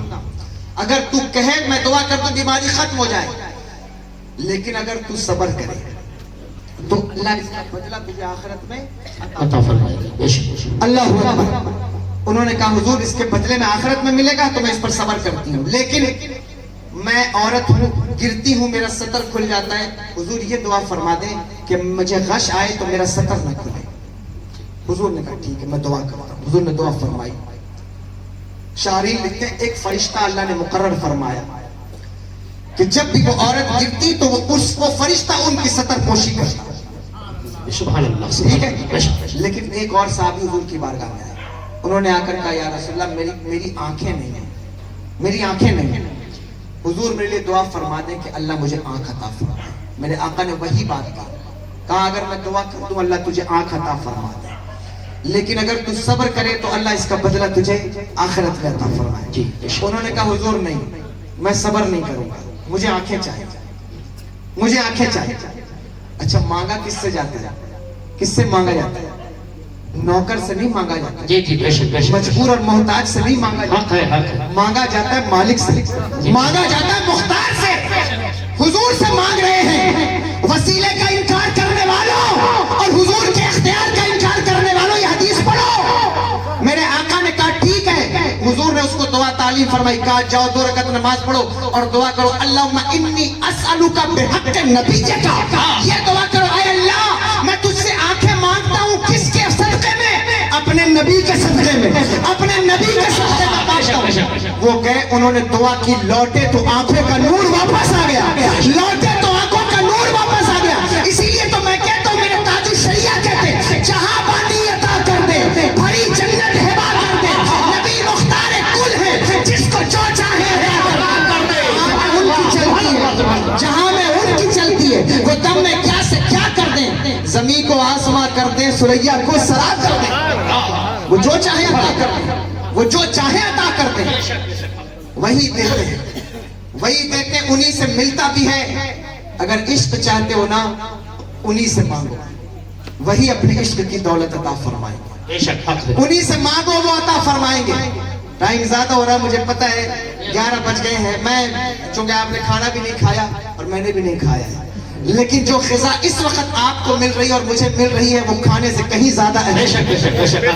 اگر تو کہے میں دعا کر دوں بیماری ختم ہو جائے, لیکن اگر تو صبر کرے تو اللہ اس کا بدلہ تجھے آخرت میں عطا فرمائے گا. اللہ اکبر. انہوں نے کہا حضور اس کے بدلے میں آخرت میں ملے گا تو میں اس پر صبر کرتی ہوں, لیکن میں عورت ہوں, گرتی ہوں, میرا سطر کھل جاتا ہے. حضور یہ دعا فرما دیں کہ مجھے غش آئے تو میرا سطر نہ کھلے. حضور نے کہا ٹھیک ہے میں دعا کرتا ہوں. حضور نے دعا فرمائی. شاعرین لکھتے ہیں ایک فرشتہ اللہ نے مقرر فرمایا کہ جب بھی وہ عورت گرتی تو وہ فرشتہ ان کی سطر پوشی کرتا. سبحان اللہ. ٹھیک ہے, لیکن ایک اور صحابی حضور کی بارگاہ میں آئے, انہوں نے آ کر کہا یا رسول اللہ میری آنکھیں نہیں ہیں, میری آنکھیں نہیں ہیں. حضور میرے لیے دعا فرما دیں کہ اللہ مجھے آنکھ عطا فرمائے. میرے آقا نے وہی بات کہا اگر میں دعا کر دوں اللہ تجھے آنکھ عطا فرما دے, لیکن اگر تو صبر کرے تو اللہ اس کا بدلہ تجھے آخرت میں عطا فرمائے. انہوں نے کہا حضور نہیں, میں صبر نہیں کروں گا, مجھے آنکھیں چاہیے, مجھے آنکھیں چاہیے. اچھا مانگا کس سے جاتا ہے؟ کس سے مانگا جاتا ہے؟ نوکر سے نہیں مانگا جاتا, جی جی بے شک, مجبور اور محتاج سے نہیں مانگا جاتا, مانگا جاتا ہے مالک سے, مانگا جاتا ہے مختار سے. حضور سے مانگ رہے ہیں, وسیلے کا انکار کرنے والوں اور حضور کے اختیار کا انکار کرنے والوں یہ حدیث پڑھو. میرے آقا نے کہا ٹھیک ہے. حضور نے اس کو دعا تعلیم فرمائی, کہا جاؤ 2 رکعت نماز پڑھو اور دعا کرو اللہم انی اسألک بحق نبیک. یہ دعا کرو, اے اللہ میں تجھ سے آنکھیں مانگتا ہوں, کس کے صدقے میں؟ اپنے نبی کے صدقے میں, اپنے نبی کے صدقے میں مانگتا ہوں. وہ گئے, انہوں نے دعا کی, لوٹے تو آنکھوں کا نور واپس آ گیا, لوٹے تو آنکھوں کا نور واپس آ گیا. اسی لیے تو میں کہتا ہوں, میرے تاج الشریعہ کہتے جہاں بانی عطا کر دے, بھری جنت ہبا کر دے, نبی مختار کل ہے, جس کو جو چاہے عطا کر دے. جہاں میں ان کی چلتی ہے, وہ دم میں کیا سے کیا کر دیں, زمین کو آسماں کر دیں, سریا کو سرا کر دیں. وہ جو چاہے عطا کر دیں, وہ جو چاہے عطا کر دیں. وہی دیتے ہیں, وہی دیتے, انہی سے ملتا بھی ہے. اگر عشق چاہتے ہو نا انہی سے مانگو, وہی اپنے عشق کی دولت عطا فرمائیں گے. بے شک حق ہے. انہی سے مانگو وہ عطا فرمائیں گے. ٹائم زیادہ ہو رہا ہے مجھے پتا ہے, 11 بج گئے ہیں. میں چونکہ آپ نے کھانا بھی نہیں کھایا اور میں نے بھی نہیں کھایا ہے, لیکن جو غذا اس وقت آپ کو مل رہی ہے اور مجھے مل رہی ہے وہ کھانے سے کہیں زیادہ اہم ہے.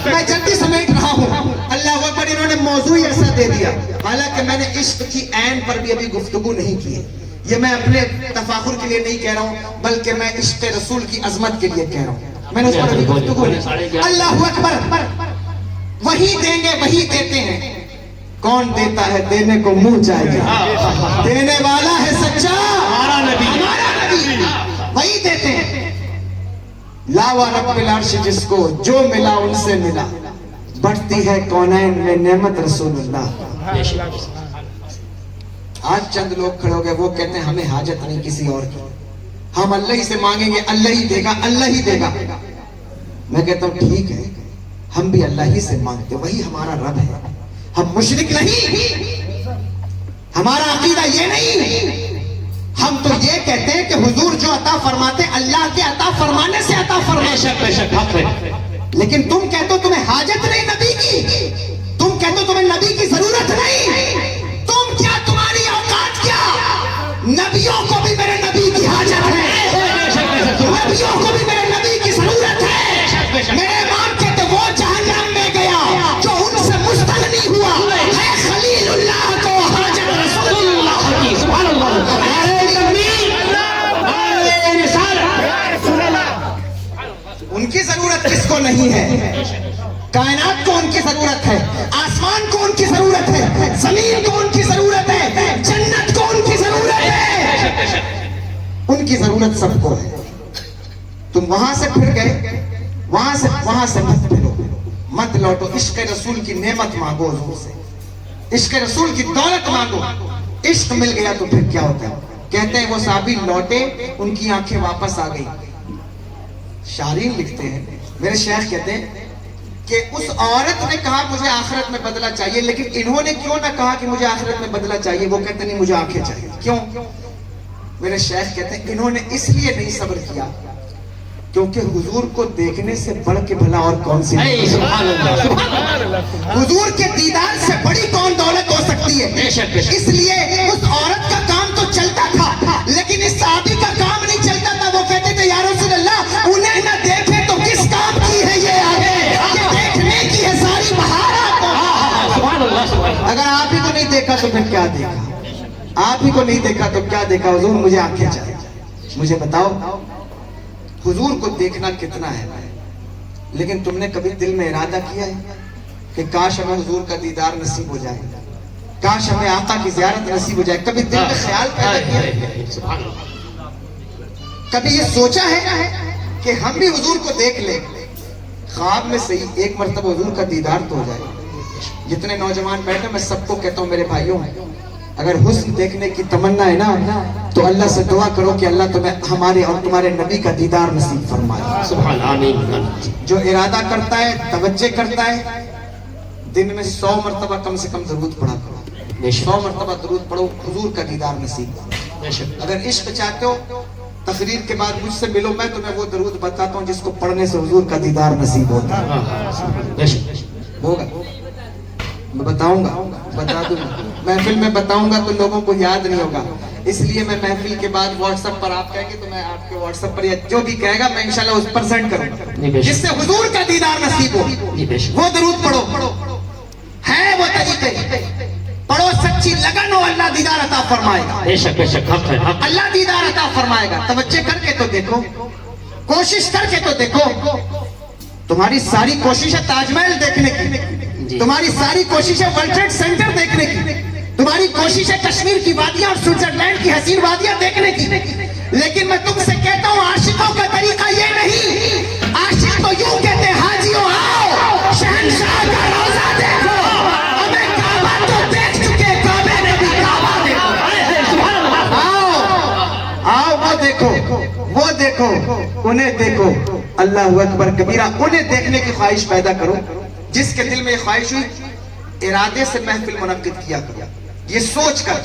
میں جلدی سمیٹ رہا ہوں. اللہ اکبر. انہوں نے موضوع ایسا دے دیا, حالانکہ میں نے عشق کی عین پر بھی ابھی گفتگو نہیں کی ہے. یہ میں اپنے تفاخر کے لیے نہیں کہہ رہا ہوں, بلکہ میں عشق رسول کی عظمت کے لیے کہہ رہا ہوں. میں نے اس پر ابھی گفتگو نہیں. اللہ اکبر. وہی دیں گے, وہی دیتے ہیں. کون دیتا ہے؟ دینے کو منہ چاہیے, دینے والا ہے سچا ہمارا نبی, وہی دیتے ہیں. لا و رب العرش جس کو جو ملا ان سے ملا, بڑھتی ہے کونین میں نعمت رسول اللہ. آج چند لوگ کھڑے ہو گئے, وہ کہتے ہیں ہمیں حاجت نہیں کسی اور کی, ہم اللہ ہی سے مانگیں گے اللہ ہی دے گا، اللہ ہی دے گا. میں کہتا ہوں ٹھیک ہے، ہم بھی اللہ ہی سے مانگتے، وہی ہمارا رب ہے، ہم مشرک نہیں، ہمارا عقیدہ یہ نہیں. ہم تو یہ کہتے ہیں کہ حضور جو عطا فرماتے اللہ کے عطا فرمانے سے عطا فرماتے. لیکن تم کہتے ہو تمہیں حاجت نہیں نبی کی، تم کہتے ہو تمہیں نبی کی ضرورت نہیں. تم کیا، تمہاری اوقات کیا؟ نبیوں کو بھی میرے نبی کی حاجت ہے، نبیوں کو بھی میرے نبی کی ضرورت ہے. میرے امام کہتے وہ جہنم میں گیا جو ان سے مستغنی ہوا ہے خلیل اللہ کو حاجت رسول اللہ کی. سبحان اللہ. ان کی ضرورت کس کو نہیں ہے؟ کائنات کو ان کی ضرورت ہے، آسمان کو ان کی ضرورت ہے، زمین کو ان کی ضرورت ہے، جنت کو ان کی ضرورت ہے. ان کی ضرورت سب کو ہے. تم وہاں سے پھر گئے، وہاں سے مت پھرو، مت لوٹو. عشق رسول کی نعمت مانگو حضور سے، عشق رسول کی دولت مانگو. عشق مل گیا تو پھر کیا ہوتا ہے؟ کہتے ہیں وہ صحابی لوٹے، ان کی آنکھیں واپس آ گئی. شاعرین لکھتے ہیں، میرے شیخ کہتے ہیں کہ اس عورت نے کہا مجھے آخرت میں بدلہ چاہیے، لیکن انہوں نے کیوں نہ کہا کہ مجھے آخرت میں بدلہ چاہیے؟ وہ کہتے نہیں مجھے آنکھیں چاہیے. کیوں؟ میرے شیخ کہتے ہیں انہوں نے اس لیے نہیں صبر کیا کیونکہ حضور کو دیکھنے سے بڑھ کے بھلا اور کون سی حضور کے دیدار سے بڑی کون دولت ہو سکتی ہے. اس لیے اس عورت کا کام تو چلتا تھا لیکن اس صحابی کا کام نہیں چلتا تھا. وہ کہتے تھے یا رسول اللہ انہیں نہ دیکھے تو کس کام کی ہے یہ دیکھنے کی ہے ساری بہارات. اگر آپ ہی کو نہیں دیکھا تو پھر کیا دیکھا؟ آپ ہی کو نہیں دیکھا تو کیا دیکھا؟ حضور مجھے آنکھیں چاہیے. مجھے بتاؤ حضور کو دیکھنا کتنا ہے، لیکن تم نے کبھی دل میں ارادہ کیا ہے کہ کاش ہمیں حضور کا دیدار نصیب ہو جائے، کاش ہمیں آقا کی زیارت نصیب ہو جائے؟ کبھی دل میں خیال پیدا کیا ہے؟ کبھی یہ سوچا ہے کہ ہم بھی حضور کو دیکھ لیں؟ خواب میں صحیح ایک مرتبہ حضور کا دیدار تو ہو جائے. جتنے نوجوان بیٹھے میں سب کو کہتا ہوں میرے بھائیوں، اگر حسن دیکھنے کی تمنا ہے نا تو اللہ سے دعا کرو کہ اللہ تمہیں ہمارے اور تمہارے نبی کا دیدار نصیب فرمائے. سبحان آمین. جو ارادہ کرتا ہے، توجہ کرتا ہے، دن میں 100 مرتبہ کم سے کم درود پڑھا کرو. 100 مرتبہ درود پڑھو، حضور کا دیدار نصیب کرو. اگر عشق چاہتے ہو تقریر کے بعد مجھ سے ملو، میں تمہیں وہ درود بتاتا ہوں جس کو پڑھنے سے حضور کا دیدار نصیب ہوتا ہے. ہوگا میں بتاؤں گا، بتا دوں گا. محفل میں بتاؤں گا تو لوگوں کو یاد نہیں ہوگا، اس لیے میں محفل کے بعد واٹس ایپ پر آپ کہیں گے تو میں آپ کے واٹس ایپ پر یا جو بھی کہے گا میں انشاءاللہ اس پر سینڈ کروں گا جس سے حضور کا دیدار نصیب ہو. وہ درود پڑھو، ہے وہ طریقے پڑھو، سچی لگن ہو، اللہ دیدار عطا فرمائے گا. بے شک بے شک حق ہے، حق. اللہ دیدار عطا فرمائے گا. توجہ کر کے تو دیکھو، کوشش کر کے تو دیکھو. تمہاری ساری کوشش ہے تاج محل دیکھنے کی، تمہاری ساری کوشش ہے ورلڈ ٹریڈ سینٹر دیکھنے کی، تمہاری کوشش ہے کشمیر کی وادیاں اور سوئٹزرلینڈ کی حسین وادیاں دیکھنے کی. لیکن میں تم سے کہتا ہوں عاشقوں کا طریقہ یہ نہیں. عاشق تو یوں کہتے حاجیوں آؤ شہنشاہ کا روزہ دیکھو، ہمیں کعبہ تو دیکھ چکے، کعبے نے بھی کعبہ دیکھو. آؤ وہ دیکھو، وہ دیکھو، انہیں دیکھو. اللہ اکبر کبیرہ. انہیں دیکھنے کی خواہش پیدا کرو. جس کے دل میں یہ خواہش ہوئی ارادے سے محفل منعقد کیا کرو، یہ سوچ کر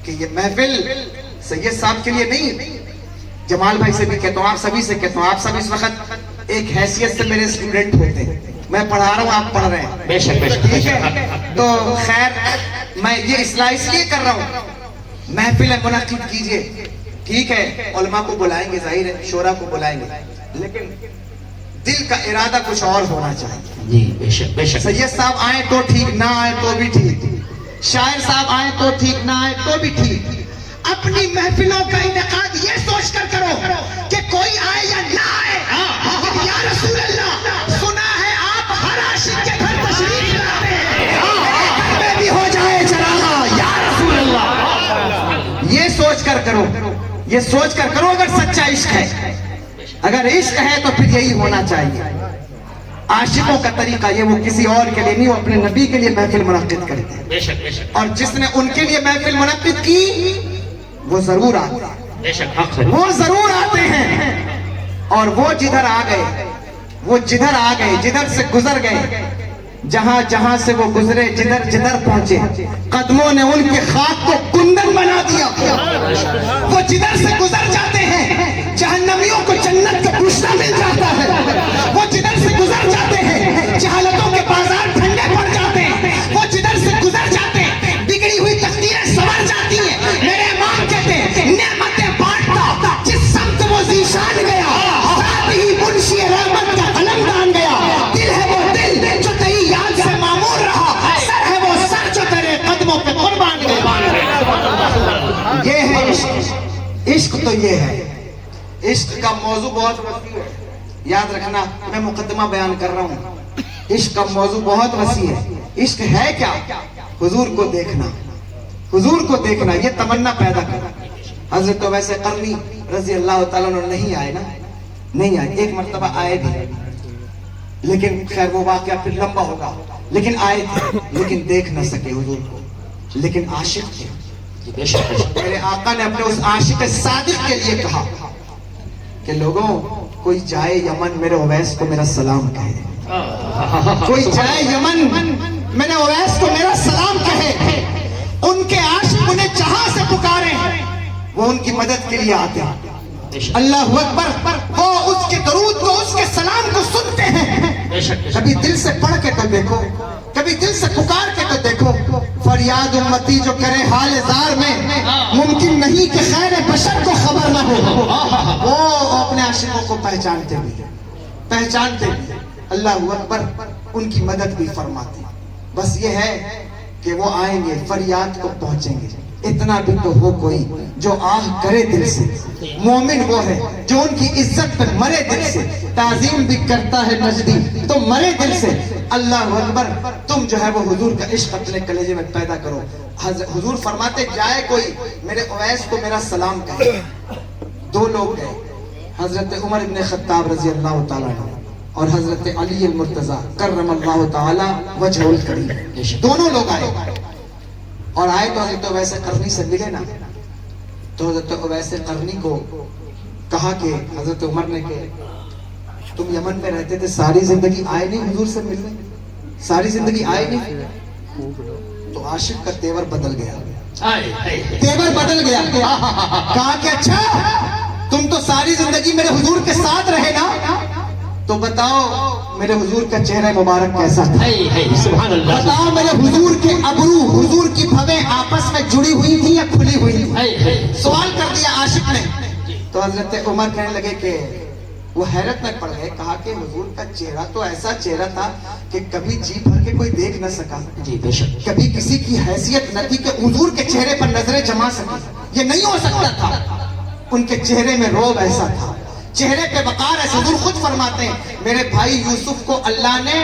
کہ یہ محفل سید صاحب کے لیے نہیں. جمال بھائی سے بھی کہتا ہوں، آپ سبھی سے کہتا ہوں، آپ سب اس وقت ایک حیثیت سے میرے اسٹوڈنٹ ہوتے ہیں. میں پڑھا رہا ہوں، آپ پڑھ رہے ہیں، بے شک بے شک. ٹھیک ہے؟ تو خیر میں یہ اصلاح اس لیے کر رہا ہوں. محفل منعقد کیجئے، ٹھیک ہے، علماء کو بلائیں گے، ظاہر ہے شورا کو بلائیں گے، لیکن دل کا ارادہ کچھ اور ہونا چاہیے. جی بے شک بے شک. سید صاحب آئیں تو ٹھیک، نہ آئیں تو بھی ٹھیک. شاعر صاحب آئیں تو ٹھیک، نہ آئیں تو بھی ٹھیک. اپنی محفلوں کا انعقاد یہ سوچ کر کرو کہ کوئی آئے یا نہ آئے. یا رسول اللہ سنا ہے آپ ہر عاشق کے گھر تشریف لاتے ہیں، گھر میں بھی ہو جائے چراغا یا رسول اللہ. یہ سوچ کر کرو، یہ سوچ کر کرو. اگر سچا عشق ہے، اگر عشق ہے تو پھر یہی ہونا چاہیے. عاشقوں کا طریقہ یہ وہ کسی اور کے لیے نہیں، وہ اپنے نبی کے لیے محفل منعقد کرتے ہیں. بے شک بے شک. اور جس نے ان کے لیے محفل منعقد کی وہ ضرور آتا ہے. بے شک حق ہے وہ ضرور آتے ہیں اور وہ جدھر آ گئے، وہ جدھر آ گئے، جدھر سے گزر گئے، جہاں جہاں سے وہ گزرے، جدھر جدھر پہنچے، قدموں نے ان کی خاک کو کندن بنا دیا۔ وہ جدھر سے گزر جاتے ہیں جہنمیوں کو جنت کا گوشہ مل جاتا ہے، وہ جدھر سے گزر جاتے ہیں جہالتوں کے بازار ٹھنڈے پڑ جاتے ہیں، وہ جدھر سے گزر جاتے ہیں بگڑی ہوئی تقدیریں سنور جاتی ہیں۔ میرے امام کہتے ہیں نعمتیں بانٹتا جس سمت وہ ذیشان گیا، ساتھ ہی منشی رحمت کا قلم دان گیا۔ دل ہے وہ دل جو تیری یاد سے معمور رہا، سر ہے وہ سر جو تیرے قدموں پہ قربان گیا۔ یہ ہے عشق، عشق تو یہ ہے۔ عشق کا موضوع بہت وسیع ہے، یاد رکھنا، میں مقدمہ بیان کر رہا ہوں۔ عشق کا موضوع بہت وسیع ہے۔ عشق ہے کیا؟ حضور کو دیکھنا، حضور کو دیکھنا، یہ تمنا پیدا کرنا۔ حضرت ویسے قرنی رضی اللہ تعالیٰ عنہ نہیں آئے نا، نہیں آئے، ایک مرتبہ آئے بھی، لیکن خیر وہ واقعہ پھر لمبا ہوگا، لیکن آئے تھے، لیکن دیکھ نہ سکے حضور کو، لیکن عاشق تھے۔ میرے آقا نے اپنے اس عاشق صادق کے لیے کہا کہ لوگوں کوئی جائے یمن میرے اویس کو میرا سلام کہے، کوئی جائے یمن میرے اویس کو میرا سلام کہے۔ ان کے عاشق انہیں جہاں سے پکارے وہ ان کی مدد کے لیے آتے ہیں۔ اللہ اکبر، وہ اس کے درود کو، اس کے سلام کو سنتے ہیں۔ کبھی دل سے پڑھ کے تو دیکھو، کبھی دل سے پکار کے تو دیکھو۔ فریاد امتی جو کرے حال زار میں، ممکن نہیں کہ خیر بشر کو خبر نہ ہو۔ وہ اپنے عاشقوں کو پہچانتے بھی، پہچانتے بھی۔ اللہ اکبر، ان کی مدد بھی فرماتے۔ بس یہ ہے کہ وہ آئیں گے، فریاد کو پہنچیں گے۔ اتنا بھی تو ہو کوئی جو آہ کرے دل سے، مومن وہ ہے جو ان کی عزت پر مرے دل سے، تعظیم بھی کرتا ہے نجدی تو مرے دل سے۔ اللہ اکبر، تم جو ہے وہ حضور کا عشق اپنے کلیجے میں پیدا کرو۔ حضور فرماتے جائے کوئی میرے اویس کو میرا سلام کہے۔ دو لوگ گئے، حضرت عمر ابن خطاب رضی اللہ تعالیٰ عنہ اور حضرت علی المرتضیٰ کرم اللہ تعالیٰ وجہ الکریم، دونوں لوگ آئے اور آئے تو حضرت اویس قرنی سے ملے نا، تو حضرت اویس قرنی کو کہا کہ حضرت عمر نے کہ تم یمن میں رہتے تھے، ساری زندگی آئے نہیں حضور سے ملنے، ساری زندگی آئے نہیں؟ تو عاشق کا تیور بدل گیا، تیور بدل گیا۔ کہا کہ اچھا تم تو ساری زندگی میرے حضور کے ساتھ رہے نا، تو بتاؤ میرے حضور کا چہرہ مبارک کیسا تھا؟ بتاؤ میرے حضور کے ابرو، حضور کی بھویں آپس میں جڑی ہوئی تھی یا کھلی ہوئی تھی؟ سوال کر دیا عاشق نے۔ تو حضرت عمر کہنے لگے کہ وہ حیرت میں پڑ گئے، کہا کہ حضور کا چہرہ تو ایسا چہرہ تھا کہ کبھی جی بھر کے کوئی دیکھ نہ سکا، کبھی کسی کی حیثیت نہ تھی کہ حضور کے چہرے پر نظریں جما سکے، یہ نہیں ہو سکتا تھا۔ ان کے چہرے میں روب ایسا تھا، چہرے پہ وقار ہے۔ حضور خود فرماتے ہیں میرے بھائی یوسف کو اللہ نے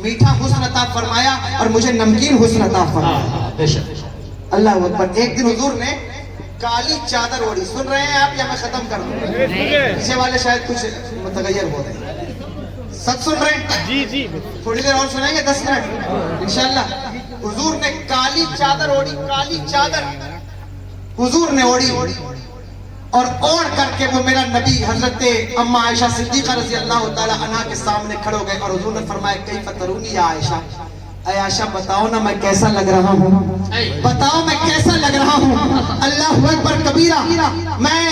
میٹھا حسن عطا فرمایا اور مجھے نمکین حسن عطا فرمایا۔ اللہ اکبر۔ ایک دن حضور نے کالی چادر اوڑھی، سن رہے ہیں آپ یا میں ختم کر دوں؟ پیچھے والے شاید کچھ متغیر ہو رہے ہیں، سب سن رہے ہیں؟ جی جی، تھوڑی دیر اور سنائیں گے، 10 منٹ انشاءاللہ۔ حضور نے کالی چادر اوڑھی، کالی چادر حضور نے اوڑھی، اور اوڑھ کر کے وہ میرا نبی حضرت اما عائشہ صدیقہ رضی اللہ تعالیٰ عنہ کے سامنے کھڑے ہو گئے اور حضور نے فرمایا کیف ترونی یا عائشہ، اے عائشہ بتاؤ نا میں کیسا لگ رہا ہوں، بتاؤ میں کیسا لگ رہا ہوں۔ اللہ اکبر کبیرہ، میں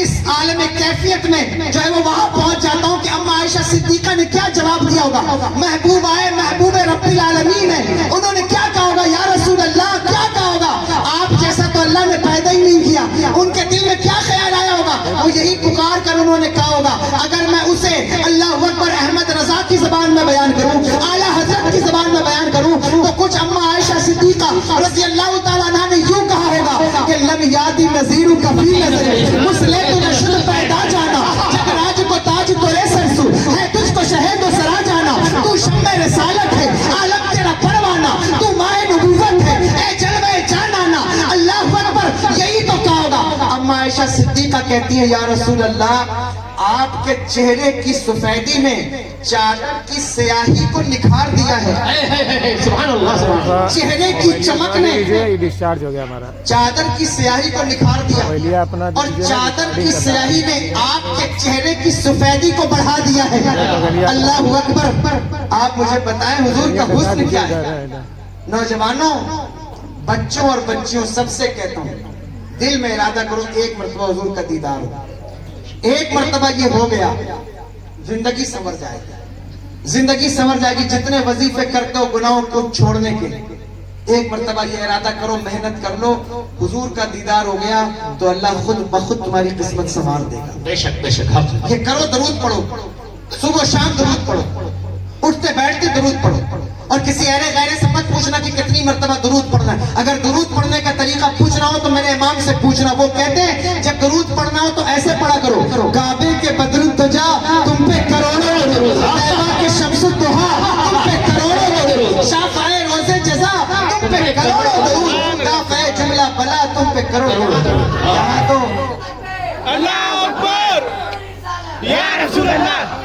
اس عالم کیفیت میں جو ہے وہ وہاں پہنچ جاتا ہوں کہ اما عائشہ صدیقہ نے کیا جواب دیا ہوگا۔ محبوب آئے، محبوب رب العالمین ہے، انہوں نے کیا کہا ہوگا؟ یا رسول اللہ، کیا کہا ہوگا؟ آپ جیسا تو اللہ نے پیدا ہی نہیں کیا۔ ان کے دل میں کیا خیال آیا ہوگا؟ وہ یہی پکار کر انہوں نے کہا ہوگا۔ اگر میں اسے اللہ اکبر احمد رضا کی زبان میں بیان کروں، اعلیٰ حضرت کی زبان میں بیان کروں، تو کچھ اما عائشہ صدیقہ رضی اللہ تعالیٰ عنہ نے یوں کہا ہوگا کہ لم یادی نظیر کفی نظر مسلے تو نشد پیدا جانا، جگ راج کو تاج تو رے سرسو ہے، تجھ کو شہد و سرا جانا، تو شمع رسالت ہے، عالم تیرا پروانہ، تو ماہ نبوت ہے، اے جلوہ جانانا۔ اللہ اکبر، یہی تو کہا ہوگا۔ اما عائشہ صدیقہ کہتی ہے یا رسول اللہ آپ کے چہرے کی سفیدی نے چادر کی سیاہی کو نکھار دیا ہے. سبحان اللہ سبحان اللہ. چہرے کی چمک نے ڈسچارج ہو گیا ہمارا. چادر کی سیاہی کو نکھار دیا اور چادر کی سیاہی نے آپ کے چہرے کی سفیدی کو بڑھا دیا ہے. اللہ اکبر. آپ مجھے بتائیں حضور کا حسن کیا ہے؟ نوجوانوں، بچوں اور بچیوں سب سے کہتا ہوں، دل میں ارادہ کرو ایک مرتبہ حضور کا دیدار ہو. ایک مرتبہ یہ ہو گیا، زندگی سنور جائے گی. زندگی سنور جائے گی. جتنے وظیفے کرتے ہو گناہوں کو چھوڑنے کے، ایک مرتبہ یہ ارادہ کرو، محنت کر لو. حضور کا دیدار ہو گیا تو اللہ خود بخود تمہاری قسمت سنوار دے گا. بے شک بے شک. یہ کرو، درود پڑھو، صبح و شام درود پڑھو، اٹھتے بیٹھتے درود پڑھو. اور کسی اہل غیر سے مت پوچھنا کہ کتنی مرتبہ درود پڑھنا ہے. اگر درود پڑھنے کا طریقہ پوچھنا ہو تو میرے امام سے پوچھنا. وہ کہتے ہیں جب درود پڑھنا ہو تو ایسے پڑھا کرو: کعبے کے بدر الدجا تم پہ کروڑوں درود، طیبہ کے شمس الضحیٰ تم پہ کروڑوں درود، شافعِ روز جزا تم پہ کروڑوں درود، دافع جملہ بلا تم پہ کروڑوں درود. یہاں تو اللہ اکبر یا رسول اللہ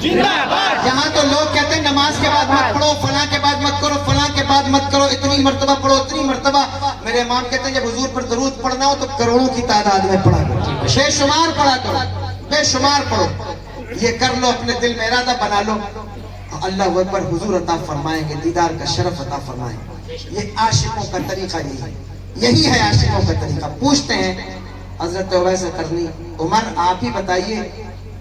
یہاں تو لوگ کہتے ہیں نماز کے بعد مت پڑھو، فلاں کے بعد مت کرو، فلاں کے بعد مت کرو، اتنی مرتبہ پڑھو، اتنی مرتبہ. میرے امام کہتے ہیں جب حضور پر درود پڑھنا ہو تو کروڑوں کی تعداد میں پڑھا کرو، بے شمار پڑھا کرو، بے شمار پڑھو. یہ کر لو، اپنے دل میں ارادہ بنا لو، اللہ اکبر. حضور عطا فرمائیں گے، دیدار کا شرف عطا فرمائیں گے. یہ عاشقوں کا طریقہ یہی ہے عاشقوں کا طریقہ. پوچھتے ہیں حضرت اویس قرنی، عمر آپ ہی بتائیے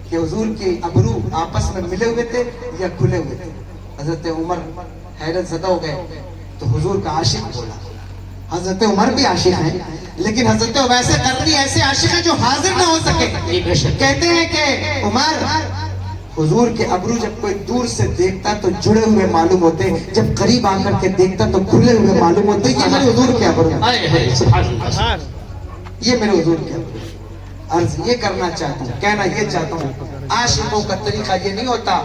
کہ حضور کے ابرو آپس میں ملے ہوئے تھے یا کھلے ہوئے تھے؟ حضرت عمر حیرت زدہ ہو گئے تو حضور کا عاشق بولا. حضرت عمر بھی عاشق ہیں لیکن حضرت اویس قرنی ایسے عاشق ہیں جو حاضر نہ ہو سکے. کہتے ہیں کہ عمر، حضور کے ابرو جب کوئی دور سے دیکھتا تو جڑے ہوئے معلوم ہوتے، جب قریب آ کر کے دیکھتا تو کھلے ہوئے معلوم ہوتے. یہ میرے حضور کے ابرو ہیں، یہ میرے حضور کے ابرو. عرض یہ کرنا چاہتا ہوں، کہنا یہ چاہتا ہوں، عاشقوں کا طریقہ یہ نہیں ہوتا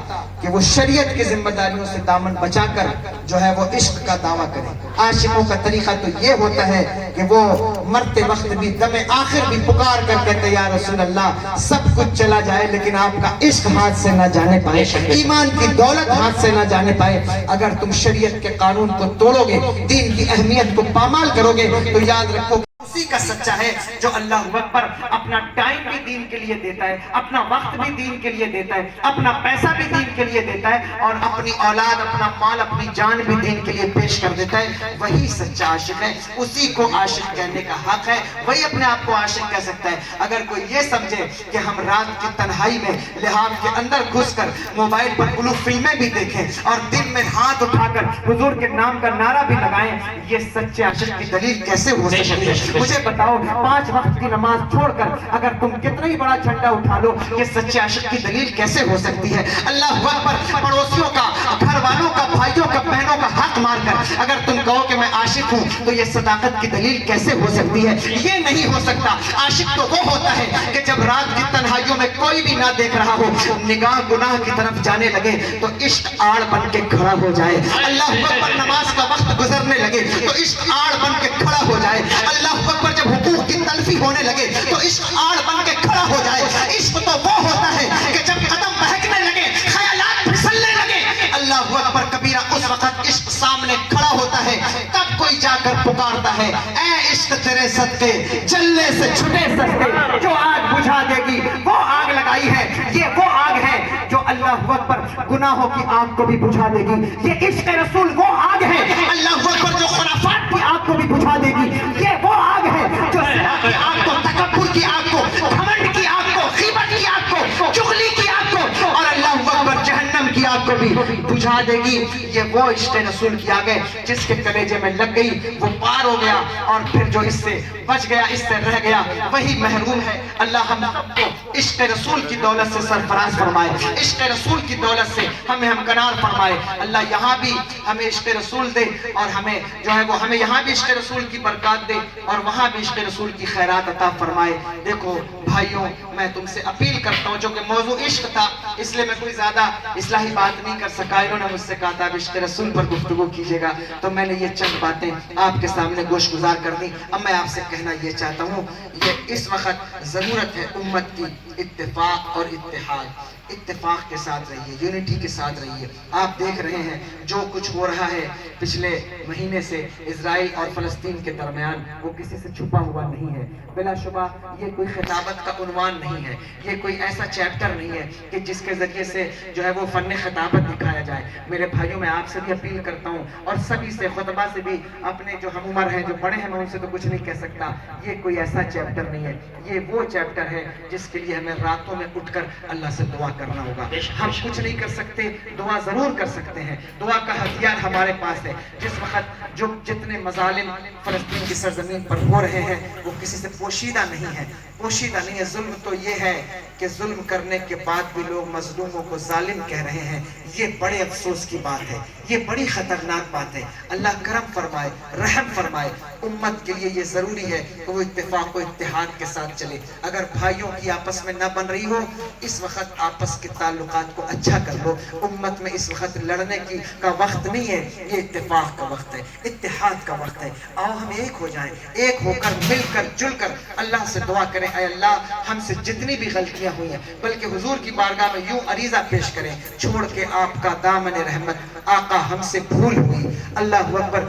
کہ وہ شریعت کی ذمہ داریوں سے دامن بچا کر جو ہے وہ عشق کا دعویٰ کرے. عاشقوں کا طریقہ تو یہ ہوتا ہے کہ وہ مرتے وقت بھی دم آخر بھی پکار کر کہتے یا رسول اللہ سب کچھ چلا جائے لیکن آپ کا عشق ہاتھ سے نہ جانے پائے، ایمان کی دولت ہاتھ سے نہ جانے پائے. اگر تم شریعت کے قانون کو توڑو گے، دین کی اہمیت کو پامال کرو گے تو یاد رکھو اسی کا سچا ہے جو اللہ اکبر اپنا ٹائم بھی دین کے لیے دیتا ہے، اپنا وقت بھی دین کے لیے دیتا ہے، اپنا پیسہ بھی دین کے لیے دیتا ہے اور اپنی اولاد، اپنا مال، اپنی جان بھی دین کے لیے پیش کر دیتا ہے. وہی سچا عاشق ہے، اسی کو عاشق کہنے کا حق ہے، وہی اپنے آپ کو عاشق کہہ سکتا ہے. اگر کوئی یہ سمجھے کہ ہم رات کی تنہائی میں لحاظ کے اندر گھس کر موبائل پر بلو فلمیں بھی دیکھیں اور دن میں ہاتھ اٹھا کر حضور کے نام کا نعرہ بھی لگائیں، یہ سچے عاشق کی دلیل کیسے ہو سکتی ہے؟ مجھے بتاؤ، 5 وقت کی نماز چھوڑ کر اگر تم کتنا ہی بڑا جھنڈا اٹھا لو، یہ سچے عاشق کی دلیل کیسے ہو سکتی ہے؟ اللہ اکبر. پڑوسیوں کا، گھر والوں کا، بھائیوں کا، بہنوں کا حق مار کر اگر تم کہو کہ میں عاشق ہوں تو یہ صداقت کی دلیل کیسے ہو سکتی ہے؟ یہ نہیں ہو سکتا. عاشق تو وہ ہوتا ہے کہ جب رات کی تنہائیوں میں کوئی بھی نہ دیکھ رہا ہو، نگاہ گناہ کی طرف جانے لگے تو عشق آڑ بن کے کھڑا ہو جائے. اللہ اکبر. نماز کا وقت گزرنے لگے تو عشق آڑ بن کے کھڑا ہو جائے. اللہ اکبر. جب حقوق کی تلفی ہونے لگے تو عشق آڑ بن کے کھڑا ہو جائے. عشق تو وہ ہوتا ہے کہ جب قدم بہکنے لگے، خیالات پھسلنے لگے، اللہ اکبر کبیرہ، اس وقت عشق سامنے کھڑا ہوتا ہے. تب کوئی جا کر پکارتا ہے، اے عشق تیرے صدقے جلنے سے چھٹے سستے، جو آگ بجھا دے گی وہ آگ لگائی ہے. یہ وہ آگ ہے جو اللہ اکبر گناہوں کی آگ کو بھی بجھا دے گی. یہ عشق رسول وہ آگ ہے اللہ اکبر جو خرافات کی آگ کو بھی بجھا دے گی. یہ وہ آگ ہے جو زنا کی آگ کو، تکبر کی آگ کو، گھمنڈ کی آگ کو، غیبت کی آگ کو، چغلی کی آگ کو اور اللہ اکبر جہنم کی آگ کو بھی بجھا دے گی. یہ وہ عشق رسول کی آگ ہے جس کے کلیجے میں لگ گئی وہ پار ہو گیا اور پھر جو اس سے بچ گیا، اس سے رہ گیا، وہی محروم ہے. اللہ ہم سب کو عشق رسول کی دولت سے سرفراز فرمائے، عشق رسول کی دولت سے ہمیں ہمکنار فرمائے. اللہ یہاں بھی ہمیں عشق رسول دے اور ہمیں جو ہے وہ ہمیں یہاں بھی عشق رسول کی برکات دے اور وہاں بھی عشق رسول کی خیرات عطا فرمائے. دیکھو بھائیوں میں تم سے اپیل کرتا ہوں، جو کہ موضوع عشق تھا اس لیے میں کوئی زیادہ اصلاحی بات نہیں کر سکا، انہوں نے مجھ سے کہا تھا عشق رسول پر گفتگو کیجیے گا، تو میں نے یہ چند باتیں آپ کے سامنے گوش گزار کر دی۔ اب میں آپ سے کہنا یہ چاہتا ہوں، یہ اس وقت ضرورت ہے امت کی اتفاق اور اتحاد، اتفاق کے ساتھ رہیے، یونٹی کے ساتھ رہیے۔ آپ دیکھ رہے ہیں جو کچھ ہو رہا ہے پچھلے مہینے سے اسرائیل اور فلسطین کے درمیان، وہ کسی سے چھپا ہوا نہیں ہے، بلا شبہ یہ کوئی خطابت کا عنوان نہیں ہے، یہ کوئی ایسا چیپٹر نہیں ہے کہ جس کے ذریعے سے جو ہے وہ فن خطابت دکھایا جائے۔ میرے بھائیوں میں آپ سے بھی اپیل کرتا ہوں اور سبھی سے، خطبہ سے بھی، اپنے جو ہم عمر ہیں جو بڑے ہیں میں ان سے تو کچھ نہیں کہہ سکتا، یہ کوئی ایسا چیپٹر نہیں ہے، یہ وہ چیپٹر ہے جس کے لیے ہمیں راتوں میں اٹھ کر اللہ سے دعا کرنا ہوگا۔ ہم کچھ نہیں کر سکتے، دعا ضرور کر سکتے ہیں، دعا کا ہتھیار ہمارے پاس ہے۔ جس وقت جو جتنے مظالم فلسطین کی سرزمین پر ہو رہے ہیں وہ کسی سے پوشیدہ نہیں ہے، پوشیدہ نہیں ہے۔ ظلم تو یہ ہے کہ ظلم کرنے کے بعد بھی لوگ مظلوموں کو ظالم کہہ رہے ہیں، یہ بڑے افسوس کی بات ہے، یہ بڑی خطرناک بات ہے۔ اللہ کرم فرمائے، رحم فرمائے۔ امت کے لیے یہ ضروری ہے کہ وہ اتفاق و اتحاد کے ساتھ چلے۔ اگر بھائیوں کی آپس میں نہ بن رہی ہو، اس وقت آپس کے تعلقات کو اچھا کر لو۔ امت میں اس وقت لڑنے کا وقت نہیں ہے، یہ اتفاق کا وقت ہے، اتحاد کا وقت ہے۔ آؤ ہم ایک ہو جائیں، ایک ہو کر مل کر جل کر اللہ سے دعا کریں، اے اللہ ہم سے جتنی بھی غلطیاں ہوئی ہیں، بلکہ حضور کی بارگاہ میں یوں عریضہ پیش کریں، چھوڑ کے آپ کا دامن رحمت، آقا ہم سے بھول ہوئی، اللہ اکبر،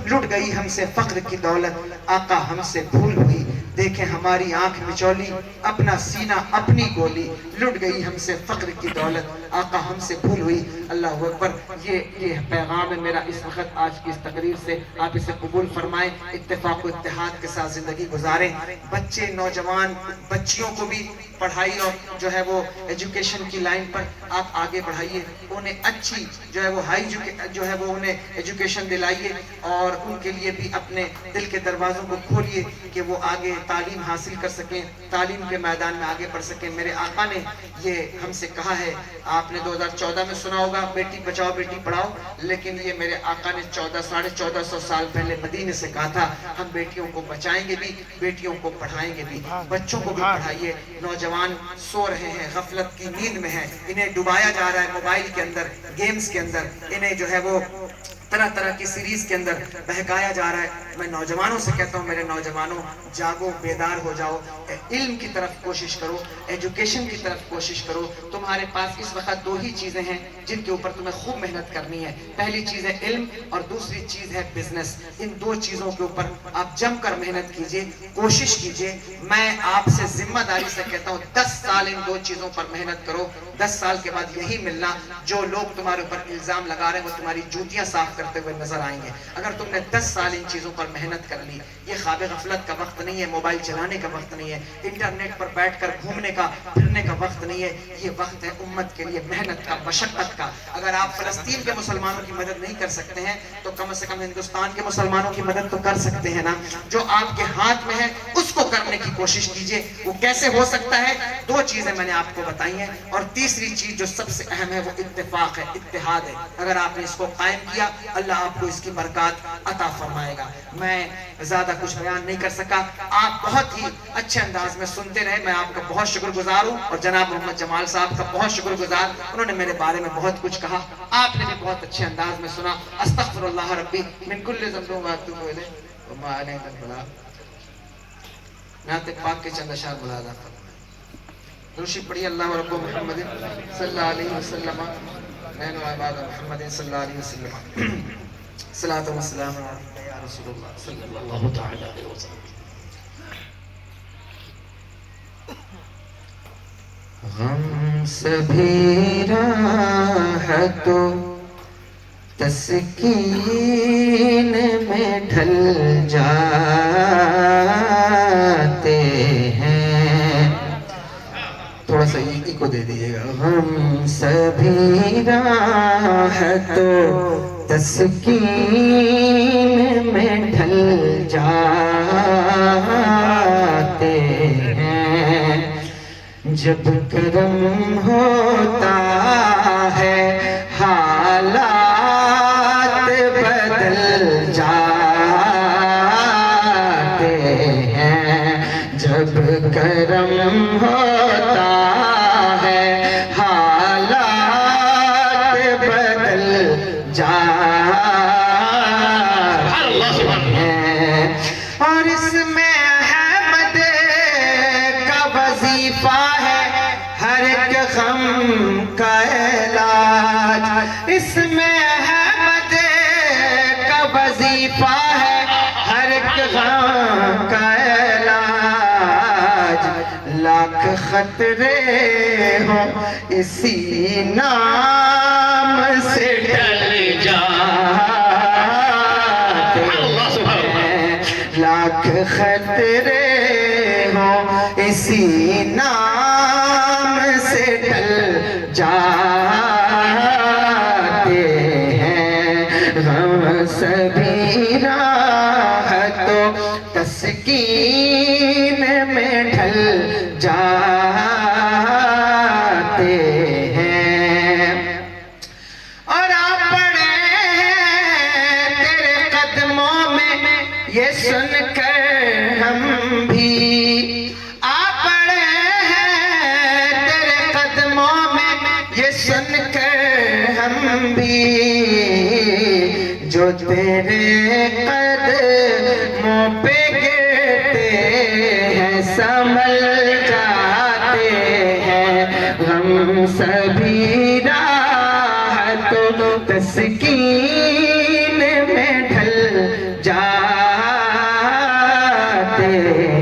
لٹ گئی ہم سے فقر کی دولت، آقا ہم سے بھول ہوئی، دیکھیں ہماری آنکھ مچولی، اپنا سینہ اپنی گولی، لٹ گئی ہم سے فقر کی دولت، آقا ہم سے بھول ہوئی۔ اللہ اکبر، یہ پیغام ہے میرا اس وقت آج کی اس تقریر سے، آپ اسے قبول فرمائیں، اتفاق و اتحاد کے ساتھ زندگی گزاریں۔ بچے، نوجوان، بچیوں کو بھی پڑھائی اور جو ہے وہ ایجوکیشن کی لائن پر آپ آگے بڑھائیے، انہیں اچھی جو ہے وہ انہیں ایجوکیشن دلائیے، اور ان کے لیے بھی اپنے دل کے دروازوں کو کھولیے کہ وہ آگے تعلیم حاصل کر سکیں، تعلیم کے میدان میں آگے بڑھ سکیں۔ میرے آقا نے یہ ہم سے کہا ہے، آپ نے 2014 میں سنا ہوگا بیٹی بچاؤ بیٹی پڑھاؤ، لیکن یہ میرے آقا نے 1400 سال پہلے مدینے سے کہا تھا، ہم بیٹیوں کو بچائیں گے بھی، بیٹیوں کو پڑھائیں گے بھی، بچوں کو بھی پڑھائیے۔ نوجوان سو رہے ہیں، غفلت کی نیند میں ہیں، انہیں ڈبایا جا رہا ہے موبائل کے اندر، گیمز کے اندر، انہیں جو ہے وہ طرح طرح کی سیریز کے اندر بہکایا جا رہا ہے۔ میں نوجوانوں سے کہتا ہوں، میرے نوجوانوں جاگو، بیدار ہو جاؤ، علم کی طرف کوشش کرو، ایجوکیشن کی طرف کوشش کرو۔ تمہارے پاس اس وقت دو ہی چیزیں ہیں جن کے اوپر تمہیں خوب محنت کرنی ہے، پہلی چیز ہے علم اور دوسری چیز ہے بزنس۔ ان دو چیزوں کے اوپر آپ جم کر محنت کیجئے، کوشش کیجئے۔ میں آپ سے ذمہ داری سے کہتا ہوں 10 سال ان دو چیزوں پر محنت کرو، 10 سال کے بعد یہی ملنا جو لوگ تمہارے اوپر الزام لگا رہے ہیں وہ تمہاری جوتیاں صاف کرتے ہوئے نظر آئیں گے۔ اگر تم نے 10 سال ان چیزوں پر محنت کر لی، یہ خواب غفلت کا وقت نہیں ہے، موبائل چلانے کا وقت نہیں ہے، انٹرنیٹ پر بیٹھ کر گھومنے کا پھرنے کا وقت نہیں ہے، یہ وقت ہے امت کے لیے محنت کا، مشقت کا۔ اگر آپ فلسطین کے مسلمانوں کی مدد نہیں کر سکتے ہیں تو کم سے کم ہندوستان کے مسلمانوں کی مدد تو کر سکتے ہیں نا۔ جو آپ کے ہاتھ میں ہے اس کو کرنے کی کوشش کیجئے۔ وہ کیسے ہو سکتا ہے؟ دو چیزیں میں نے آپ کو بتائی ہیں، اور تیسری چیز جو سب سے اہم ہے وہ اتفاق ہے، اتحاد ہے۔ اگر آپ نے اس کو قائم کیا، اللہ آپ کو اس کی برکات عطا فرمائے گا۔ میں زیادہ کچھ بیان نہیں کر سکا، آپ بہت ہی اچھے انداز میں سنتے رہے، میں آپ کا بہت شکر گزار ہوں، اور جناب محمد جمال صاحب کا بہت شکر گزار، انہوں نے میرے بارے میں بہت کچھ کہا، آپ نے بھی بہت اچھے انداز میں سنا۔ استغفر اللہ ربی من کل ذنب و اتوب الیہ وما انا الا البلاغ۔ نعت پاک کے چند اشعار ملاحظہ فرمائیں۔ روشی پڑھی اللہ رب محمد صلی اللہ علیہ وسلم، نین و عباد محمد صلی اللہ علیہ وسلم، صلاۃ و سلام علیک یا رسول اللہ صلی اللہ تعالی علیہ وسلم۔ غم سبھی راحت و تسکین میں ڈھل جاتے ہیں، تھوڑا سا ایکو دے دیئے گا۔ غم سبھی راحت و تسکین میں ڈھل جاتے ہیں، جب کرم ہوتا ہے حالات بدل جاتے ہیں، جب کرم ہوتا ہے حالات بدل جاتے ہیں، اور اس میں احمد کا وظیفہ ہے ہر ایک غم کا علاج، اس میں احمد کا وظیفہ ہے ہر ایک غم کا علاج، لاکھ خطرے ہوں اسی نام سے ڈل جاتے ہیں، لاکھ خطرے ہوں اسی نام سے ڈل جاتے ہیں، غم سبھی راحتوں تسکین میں ڈھل جاتے ہیں، اور آپ پڑے تیرے قدموں میں یہ سن کر ہم بھی، آپ پڑے تیرے قدموں میں یہ سن کر ہم بھی، جو تیرے قدموں پہ گرتے ہیں سنبھل جاتے ہیں، غم سبھی راحتوں تسکین میں ڈھل جاتے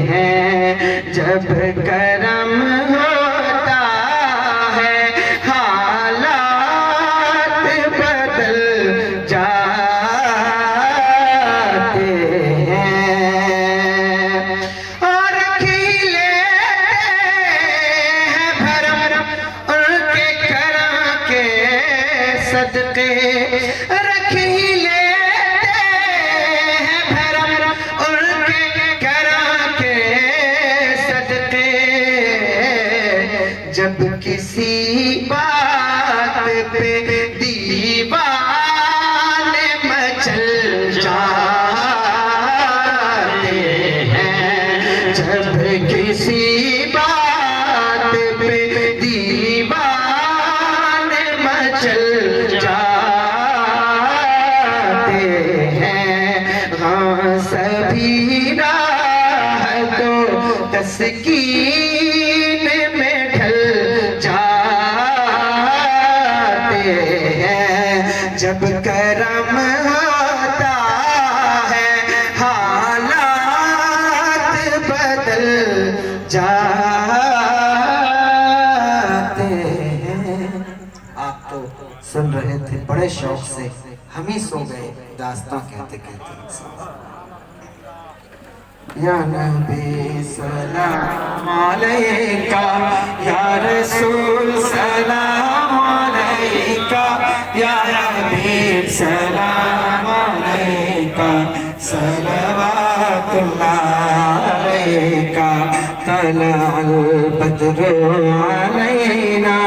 ہیں، جب کرم ہوتا ہے حالات بدل جاتے ہیں، اور کھیلے ہیں بھرم ان کے کرم کے صدقے، رکھ ہی لیتے ہیں بھرم ان کے کرم کے صدقے، جب کسی بات پہ دیوانے مچل جاتے ہیں، جب کسی بات پہ دیوانے مچل جاتے ہیں، غم سبھی راحتوں تسکین میں ڈھل جاتے ہیں، جب کرم ہوتا ہے حالات بدل جاتے ہیں۔ آپ تو سن رہے تھے بڑے شوق سے، ہم ہی سو گئے داستان کہتے کہتے۔ یا نبی سلام علیکہ، یا رسول سلام علیکہ، یا حبیب سلام علیکہ، صلوات اللہ علیکہ، طلع البدر علینا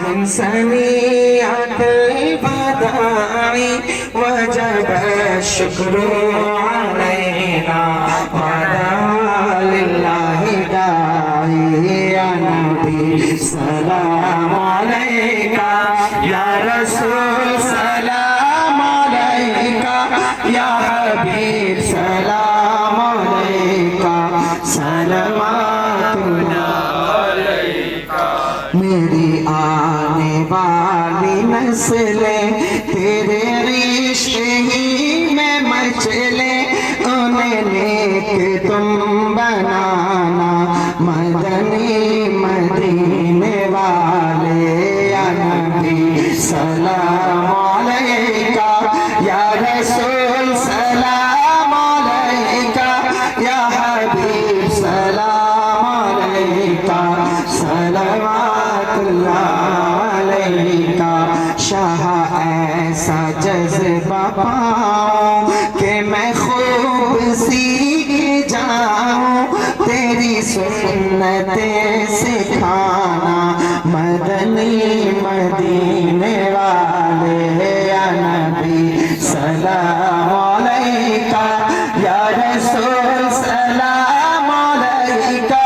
من ثنیات الوداع، وجب الشکر علینا ودعا للہ داعی، یا نبی سلام علیکہ، یا رسول سلام علیکہ، یا حبیب سلام علیکہ، صلوات اللہ علیکہ۔ میری آنے والی نسلیں تیرے عشق ہی میں مچلے، انہیں نیک تم بنانا مدنی مدینے والے، یا نبی سلام علیکہ، یا رسول سلام علیکہ، یا حبیب سلام علیکہ، صلوات اللہ علیکہ۔ شاہ ایسا جذبہ پاؤں کہ میں خوب سیکھ جاؤں، تیری سنتیں سکھانا مدنی مدینے والے، یا نبی سلام علیکہ، یا رسول سلام علیکہ،